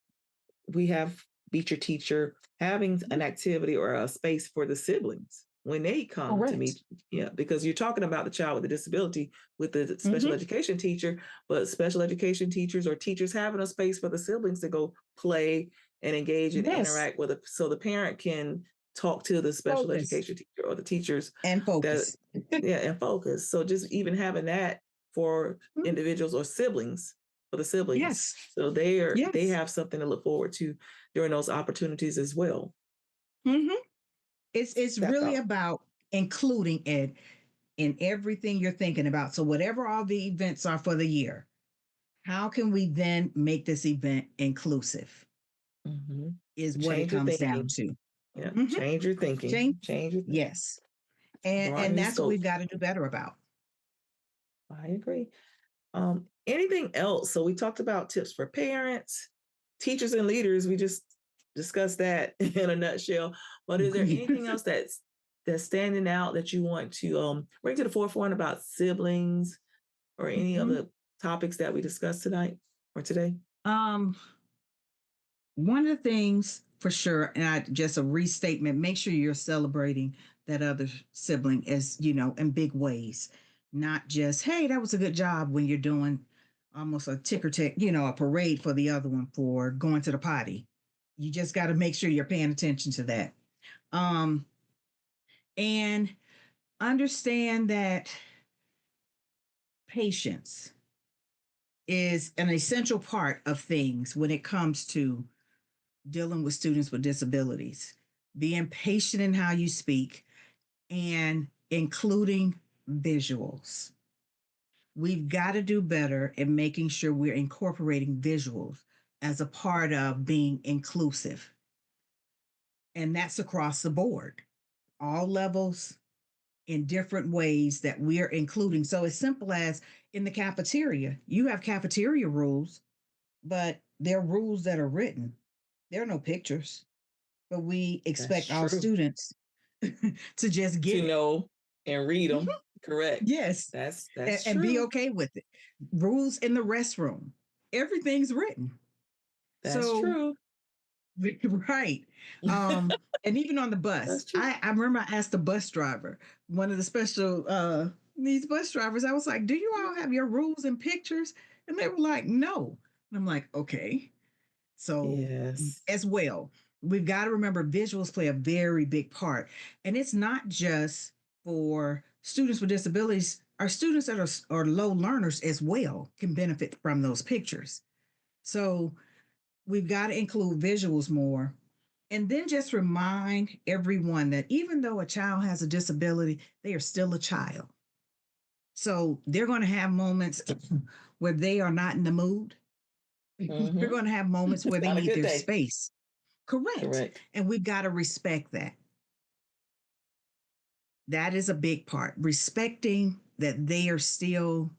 we have feature teacher having an activity or a space for the siblings when they come to Correct. meet, yeah, because you're talking about the child with a disability with the special Mm-hmm. education teacher, but special education teachers or teachers having a space for the siblings to go play and engage and Yes. interact with it so the parent can talk to the special Focus education teacher or the teachers and that, focus. yeah, and focus. So just even having that for Mhm. individuals or siblings, for the siblings, Yes. so they Yes. have something to look forward to during those opportunities as well. Mm-hmm. It's That really thought. about including it in everything you're thinking about. So whatever all the events are for the year, how can we then make this event inclusive? Mm-hmm. Is what it Change your comes down thinking. to. Yeah, Mm-hmm. change your thinking. Change. Change your thinking. Yes. And Broaden and your that's what scope. we've got to do better about. I agree. Anything else? So we talked about tips for parents, teachers, and leaders. We just discussed that in a nutshell. But is there anything else that's standing out that you want to bring to the forefront about siblings or any of Mhm. the topics that we discussed tonight or today? um One of the things for sure, and I just a restatement, make sure you're celebrating that other sibling as, in big ways. Not just, hey, that was a good job when you're doing almost a ticker tape, a parade for the other one for going to the potty. You just got to make sure you're paying attention to that. Um, and understand that patience is an essential part of things when it comes to dealing with students with disabilities. Being patient in how you speak and including visuals. We've got to do better in making sure we're incorporating visuals as a part of being inclusive. And that's across the board, all levels, in different ways that we're including. So, as simple as in the cafeteria, you have cafeteria rules, but they're rules that are written. There are no pictures, but we That's expect our true. students to just get To it. know and read Mhm. them. Correct. Yes, That's and be true. okay with it. Rules in the restroom, everything's written. That's So, true. right. And even on the bus, That's true. I remember I asked the bus driver, one of the special needs bus drivers, I was like, do you all have your rules and pictures? And they were like, no. And I'm like, okay. So, Yes. as well, we've got to remember visuals play a very big part. And it's not just for students with disabilities, our students that are low learners as well can benefit from those pictures. So, we've got to include visuals more. And then just remind everyone that even though a child has a disability, they are still a child. So, they're going to have moments where they are not in the mood. They're Mm-hmm. going to have moments where they On a need good their day. space. Correct. Correct. And we've got to respect that. That is a big part. Respecting that they are still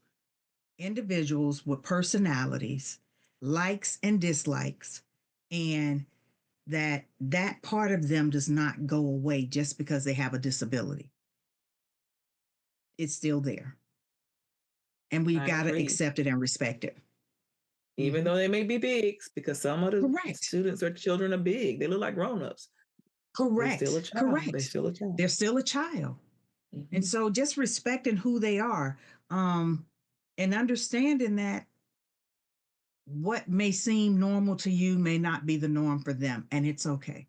individuals with personalities, likes and dislikes, and that part of them does not go away just because they have a disability. It's still there. And we've I got to agree. accept it and respect it. Even Mhm. though they may be bigs, because some of the Correct. students or children are big. They look like grown-ups. They still a Correct. child. They Correct. still a child. They're still a child. And Mm-hmm. so just respecting who they are, um, and understanding that what may seem normal to you may not be the norm for them, and it's okay.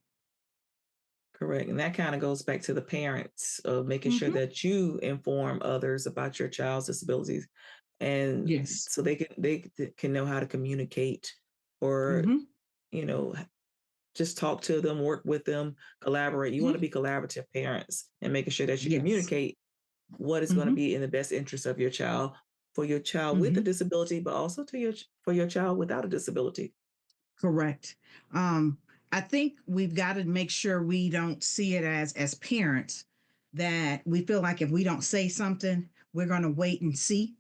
Correct. And that kind of goes back to the parents of making sure Mm-hmm. that you inform others about your child's disabilities and Yes. so they can know how to communicate or Mm-hmm. you know just talk to them, work with them, collaborate. You want to Mm-hmm. be collaborative parents and making sure that you Yes. communicate what is going to Mm-hmm. be in the best interest of your child, for your child with a Mm-hmm. disability, but also for your child without a disability. Correct. Um, I think we've got to make sure we don't see it as parents that we feel like if we don't say something, we're going to wait and see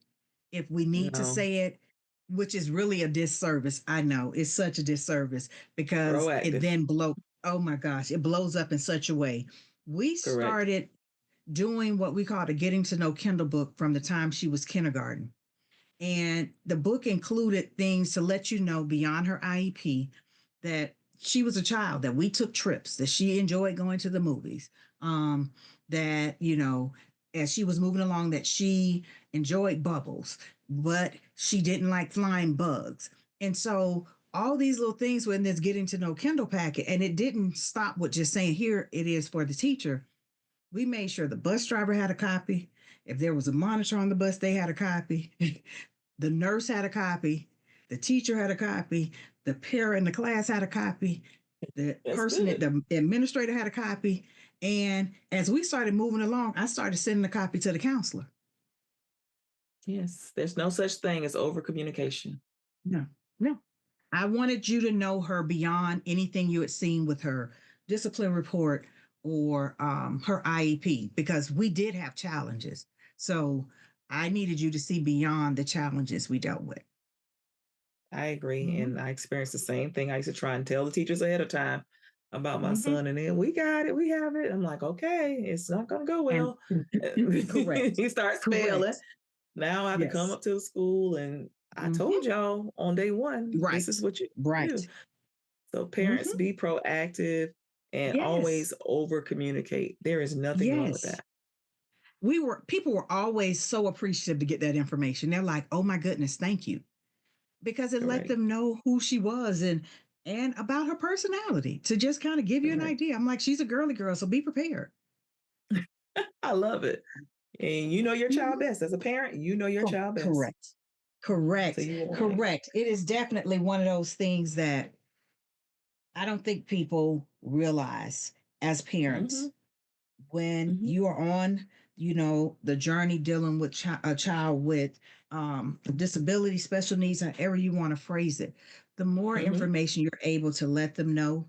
if we need to No, say it, which is really a disservice. I know it's such a disservice because it proactive. then blow. Oh my gosh, it blows up in such a way. We Correct. started doing what we call the Getting to Know Kindle book from the time she was kindergarten. And the book included things to let you know beyond her IEP that she was a child, that we took trips, that she enjoyed going to the movies, that, as she was moving along, that she enjoyed bubbles, but she didn't like flying bugs. And so all these little things were in this Getting to Know Kindle packet. And it didn't stop with just saying, here it is for the teacher. We made sure the bus driver had a copy. If there was a monitor on the bus, they had a copy. The nurse had a copy. The teacher had a copy. The parent in the class had a copy. The That's person at good. the administrator had a copy. And as we started moving along, I started sending a copy to the counselor. Yes, there's no such thing as over communication. No, no. I wanted you to know her beyond anything you had seen with her discipline report or her IEP, because we did have challenges. So I needed you to see beyond the challenges we dealt with. I agree. Mm-hmm. And I experienced the same thing. I used to try and tell the teachers ahead of time about my Mm-hmm. son, and then we got it, we have it. I'm like, okay, it's not going to go And well. correct, He starts failing. correct. Now I have to come Yes. up to the school, and I told Mm-hmm. y'all on day one, this Right, is what you do. right. So parents, Mm-hmm. be proactive and Yes, always over communicate. There is nothing wrong with yes. that. People were always so appreciative to get that information. They're like, oh my goodness, thank you. Because it let Correct. them know who she was and about her personality to just kind of give you an Correct. idea. I'm like, she's a girly girl, so be prepared. I love it. And you know your child Mhm. best. As a parent, you know your child best. Correct. So Correct. you want to. Correct. It is definitely one of those things that I don't think people realize as parents Hmm. when Hmm. you are on, the journey dealing with a child with disability, special needs, however you want to phrase it. The more Hmm. information you're able to let them know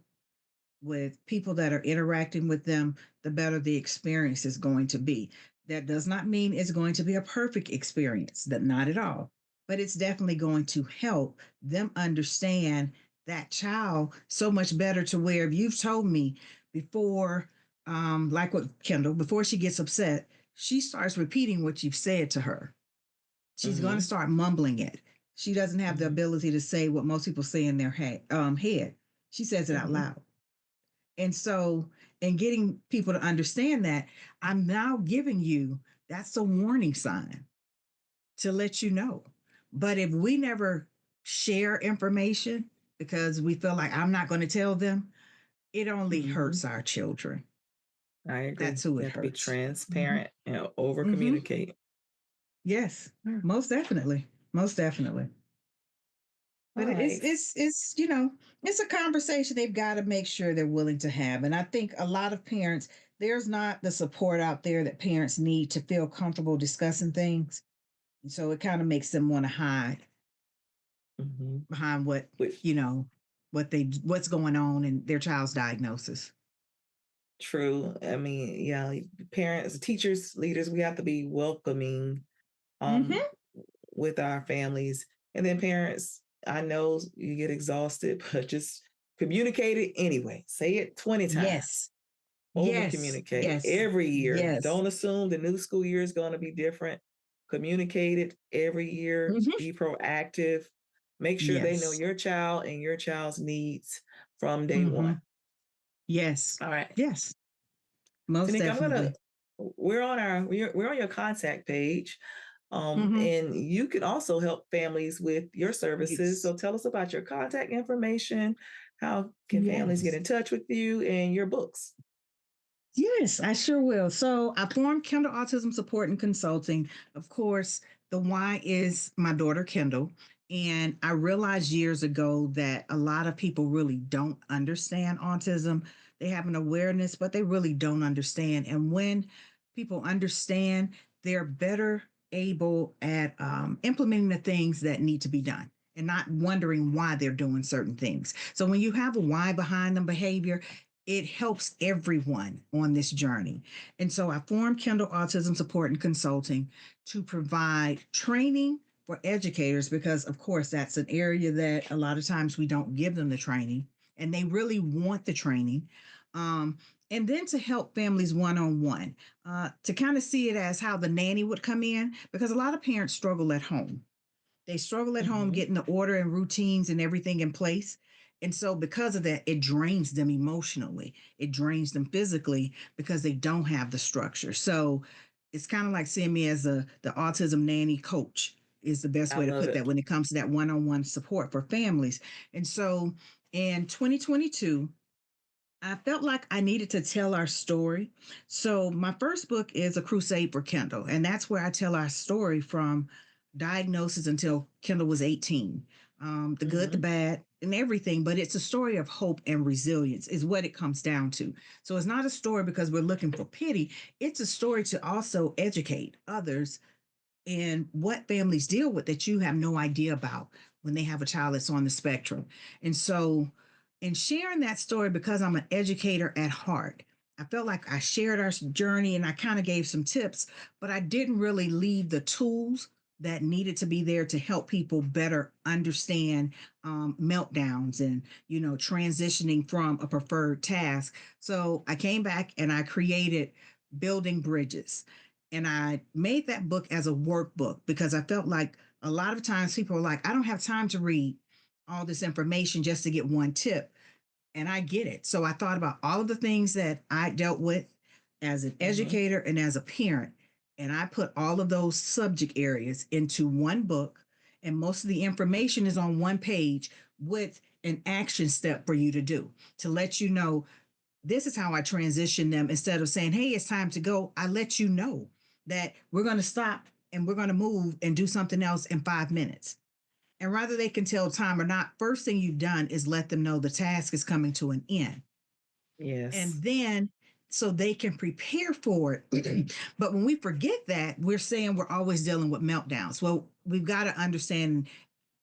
with people that are interacting with them, the better the experience is going to be. That does not mean it's going to be a perfect experience, that not at all, but it's definitely going to help them understand that child so much better, to where if you've told me before, like with Kendall, before she gets upset, she starts repeating what you've said to her. She's going to Hmm. start mumbling it. She doesn't have the Hmm. ability to say what most people say in their head. She says it out Hmm. loud. And so, in getting people to understand that, I'm now giving you, that's a warning sign to let you know. But if we never share information because we feel like I'm not going to tell them, it only Hmm. hurts our children. I That's agree. who You it have to be hurts. Mm-hmm. transparent and over Mm-hmm. communicate. Yes, All most definitely. Most definitely. But it's right. it's it's you know it's a conversation they've got to make sure they're willing to have. And I think a lot of parents, there's not the support out there that parents need to feel comfortable discussing things. And so it kind of makes them want to hide Hmm. behind what With you know what's going on in their child's diagnosis. true. I mean, yeah, parents, teachers, leaders, we have to be welcoming um Mm-hmm. with our families. And then parents, I know you get exhausted, but just communicate it anyway. Say it 20 times. Yes. Over Yes. communicate Yes. every year. Yes. Don't assume the new school year is going to be different. Communicate it every year. Mm-hmm. Be proactive. Make sure they know Yes. your child and your child's needs from day Mm-hmm. one. Yes. All right. Yes. Most Tanika, I'm gonna definitely. we're on your contact page. Mm-hmm. And you can also help families with your services. Yes. So tell us about your contact information. How can families get Yes. in touch with you and your books? Yes, I sure will. So I formed Kendall Autism Support and Consulting. Of course, the why is my daughter Kendall. And I realized years ago that a lot of people really don't understand autism. They have an awareness, but they really don't understand. And when people understand, they're better able at implementing the things that need to be done. and not wondering why they're doing certain things. So when you have a why behind the behavior, it helps everyone on this journey. And so I formed Kendall Autism Support and Consulting to provide training for educators, because of course that's an area that a lot of times we don't give them the training, and they really want the training. Um, and then to help families one-on-one, to kind of see it as how the nanny would come in, because a lot of parents struggle at home. They struggle at home getting the order and routines and everything in place. And so, because of that, it drains them emotionally, it drains them physically because they don't have the structure. So, it's kind of like seeing me as the autism nanny coach, is the best I way to love put it. that when it comes to that one on one support for families. And so, in 2022, I felt like I needed to tell our story. So, my first book is A Crusade for Kendall, and that's where I tell our story from diagnosis until Kendall was 18. The good, the Mm-hmm. bad, and everything, but it's a story of hope and resilience, is what it comes down to. So, it's not a story because we're looking for pity, it's a story to also educate others in what families deal with that you have no idea about when they have a child that's on the spectrum. And so, in sharing that story, because I'm an educator at heart, I felt like I shared our journey and I kind of gave some tips, but I didn't really leave the tools that needed to be there to help people better understand meltdowns and transitioning from a preferred task. So I came back and I created Building Bridges, and I made that book as a workbook because I felt like a lot of times people are like, I don't have time to read all this information just to get one tip. And I get it. So I thought about all of the things that I dealt with as an Mm-hmm. educator and as a parent. And I put all of those subject areas into one book. And most of the information is on one page with an action step for you to do, to let you know this is how I transition them. Instead of saying, hey, it's time to go, I let you know that we're going to stop and we're going to move and do something else in 5 minutes. And rather they can tell time or not, first thing you've done is let them know the task is coming to an end. Yes. And then so they can prepare for it. But when we forget that, we're saying we're always dealing with meltdowns. Well, we've got to understand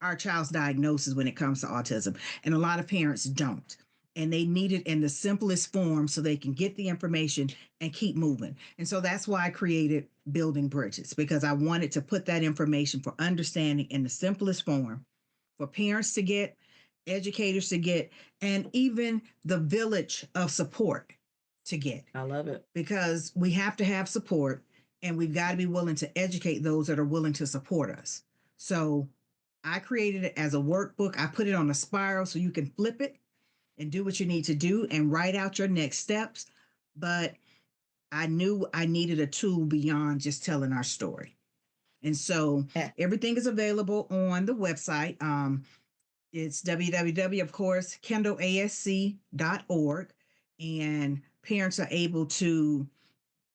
our child's diagnosis when it comes to autism. And a lot of parents don't. And they need it in the simplest form so they can get the information and keep moving. And so that's why I created Building Bridges, because I wanted to put that information for understanding in the simplest form for parents to get, educators to get, and even the village of support to get, I love it. because we have to have support and we've got to be willing to educate those that are willing to support us. So I created it as a workbook. I put it on a spiral so you can flip it and do what you need to do and write out your next steps. But I knew I needed a tool beyond just telling our story. And so Yeah. everything is available on the website. It's www, of course, kendallasc.org. And parents are able to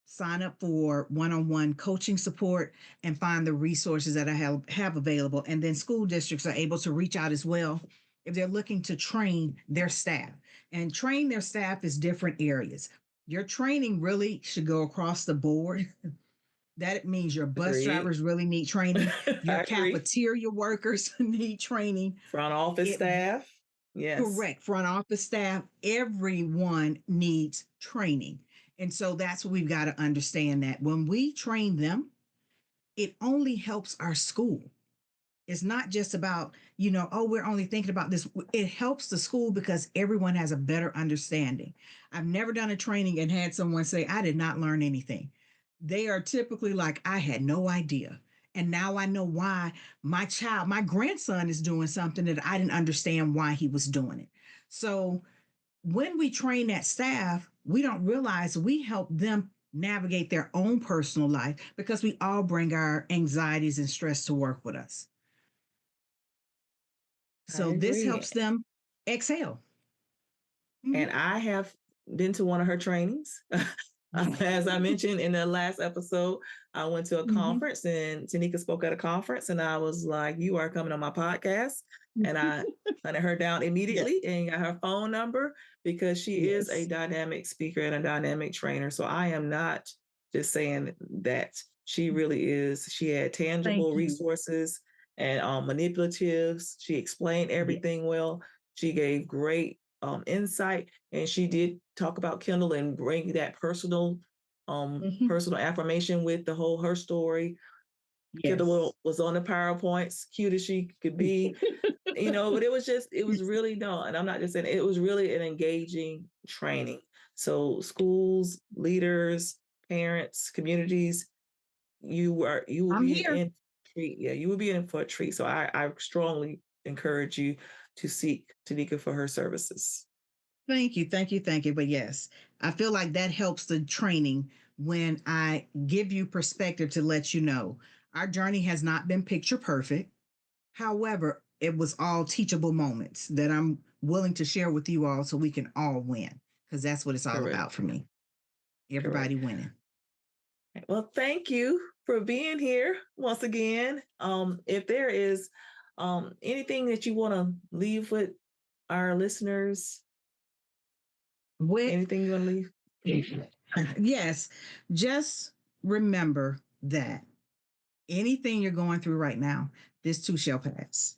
sign up for one-on-one coaching support and find the resources that I have available. And then school districts are able to reach out as well if they're looking to train their staff. And train their staff is different areas. Your training really should go across the board. That means your bus Agreed. drivers really need training. Your I agree. cafeteria workers need training. Front office It staff. Yes. Correct. Front office staff, everyone needs training. And so that's what we've got to understand, that when we train them, it only helps our school. It's not just about, oh, we're only thinking about this. It helps the school because everyone has a better understanding. I've never done a training and had someone say, I did not learn anything. They are typically like, I had no idea. And now I know why my grandson is doing something that I didn't understand why he was doing it. So when we train that staff, we don't realize we help them navigate their own personal life because we all bring our anxieties and stress to work with us. I So this agree. helps them exhale. And Mm-hmm. I have been to one of her trainings. As I mentioned in the last episode, I went to a Mm-hmm. conference and Tanika spoke at a conference, and I was like, "You are coming on my podcast." And I hunted her down immediately Yes. and got her phone number because she is a Yes. dynamic speaker and a dynamic trainer. So I am not just saying that. She really is. She had Thank tangible you. resources and manipulative. She explained everything well. She gave great insight, and she did talk about Kendall and bring that personal affirmation with the whole her story. Kendall was on the PowerPoints, cute as she could be, but it was really, no, and I'm not just saying, it was really an engaging training. So schools, leaders, parents, communities, you will be in treat. Yeah, you will be in for a treat. So I strongly encourage you to seek Tanyika for her services. Thank you. But yes, I feel like that helps the training when I give you perspective to let you know our journey has not been picture perfect. However, it was all teachable moments that I'm willing to share with you all so we can all win, because that's what it's all about for me. Everybody winning. Well, thank you for being here once again. If there is anything that you want to leave with our listeners, anything you want to leave? Yes, just remember that anything you're going through right now, this too shall pass.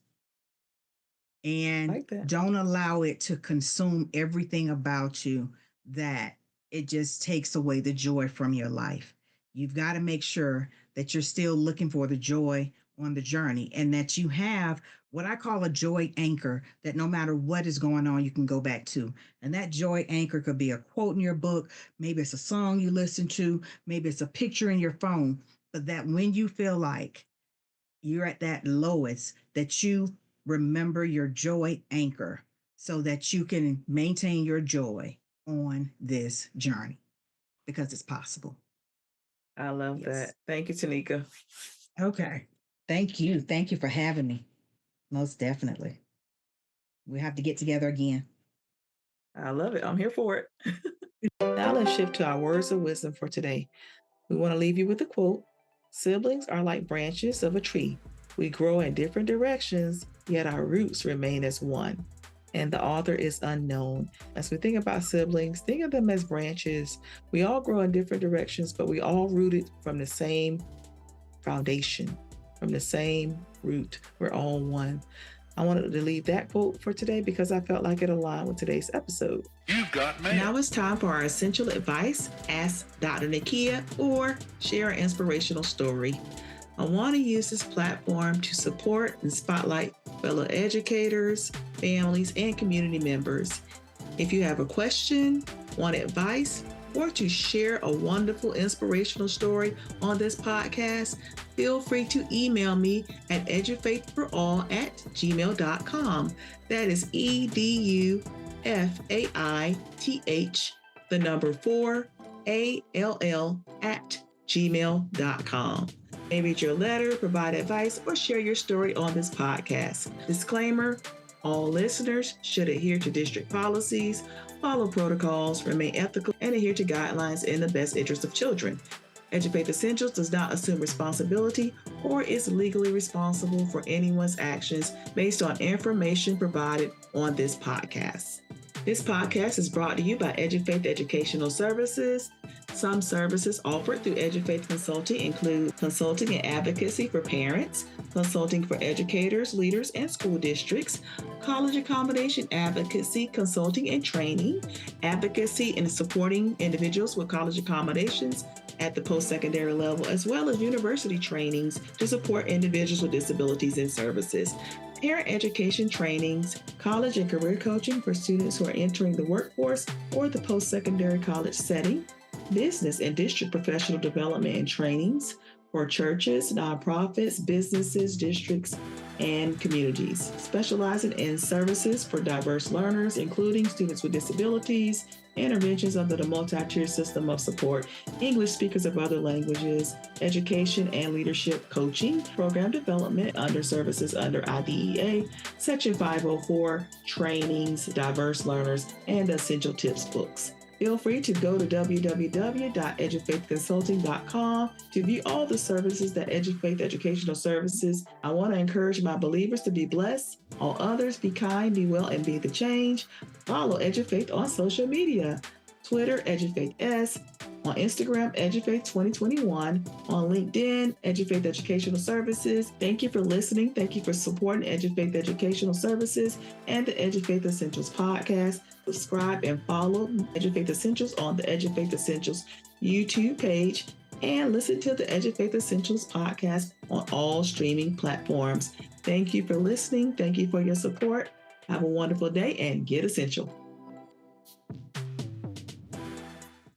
And don't allow it to consume everything about you, that it just takes away the joy from your life. You've got to make sure that you're still looking for the joy on the journey, and that you have what I call a joy anchor, that no matter what is going on, you can go back to. And that joy anchor could be a quote in your book, maybe it's a song you listen to, maybe it's a picture in your phone, but that when you feel like you're at that lowest, that you remember your joy anchor so that you can maintain your joy on this journey, because it's possible. I love that. Thank you, Tanyika. Okay. Thank you. Thank you for having me. Most definitely. We have to get together again. I love it. I'm here for it. Now let's shift to our words of wisdom for today. We want to leave you with a quote. Siblings are like branches of a tree. We grow in different directions, yet our roots remain as one. And the author is unknown. As we think about siblings, think of them as branches. We all grow in different directions, but we all rooted from the same foundation, from the same root. We're all one. I wanted to leave that quote for today because I felt like it aligned with today's episode. You've got mail. Now it's time for our essential advice, Ask Dr. Nakia, or share an inspirational story. I want to use this platform to support and spotlight fellow educators, families, and community members. If you have a question, want advice, or to share a wonderful inspirational story on this podcast, feel free to email me at edufaithforall@gmail.com. That is EDUFAITH, the number 4, ALL @gmail.com. Maybe it's your letter, provide advice, or share your story on this podcast. Disclaimer, all listeners should adhere to district policies, follow protocols, remain ethical, and adhere to guidelines in the best interest of children. EduFaith Essentials does not assume responsibility or is legally responsible for anyone's actions based on information provided on this podcast. This podcast is brought to you by EduFaith Educational Services. Some services offered through EduFaith Consulting include consulting and advocacy for parents, consulting for educators, leaders, and school districts, college accommodation advocacy, consulting and training, advocacy in supporting individuals with college accommodations at the post-secondary level, as well as university trainings to support individuals with disabilities and services, parent education trainings, college and career coaching for students who are entering the workforce or the post-secondary college setting, business and district professional development and trainings for churches, nonprofits, businesses, districts, and communities, specializing in services for diverse learners, including students with disabilities, interventions under the multi-tier system of support, English speakers of other languages, education and leadership coaching, program development under services under IDEA, Section 504, trainings, diverse learners, and essential tips books. Feel free to go to www.edufaithconsulting.com to view all the services that EduFaith Educational Services. I want to encourage my believers to be blessed, all others be kind, be well, and be the change. Follow EduFaith on social media, Twitter, EduFaithS, On Instagram, EduFaith 2021. On LinkedIn, EduFaith Educational Services. Thank you for listening. Thank you for supporting EduFaith Educational Services and the EduFaith Essentials podcast. Subscribe and follow EduFaith Essentials on the EduFaith Essentials YouTube page, and listen to the EduFaith Essentials podcast on all streaming platforms. Thank you for listening. Thank you for your support. Have a wonderful day and get essential.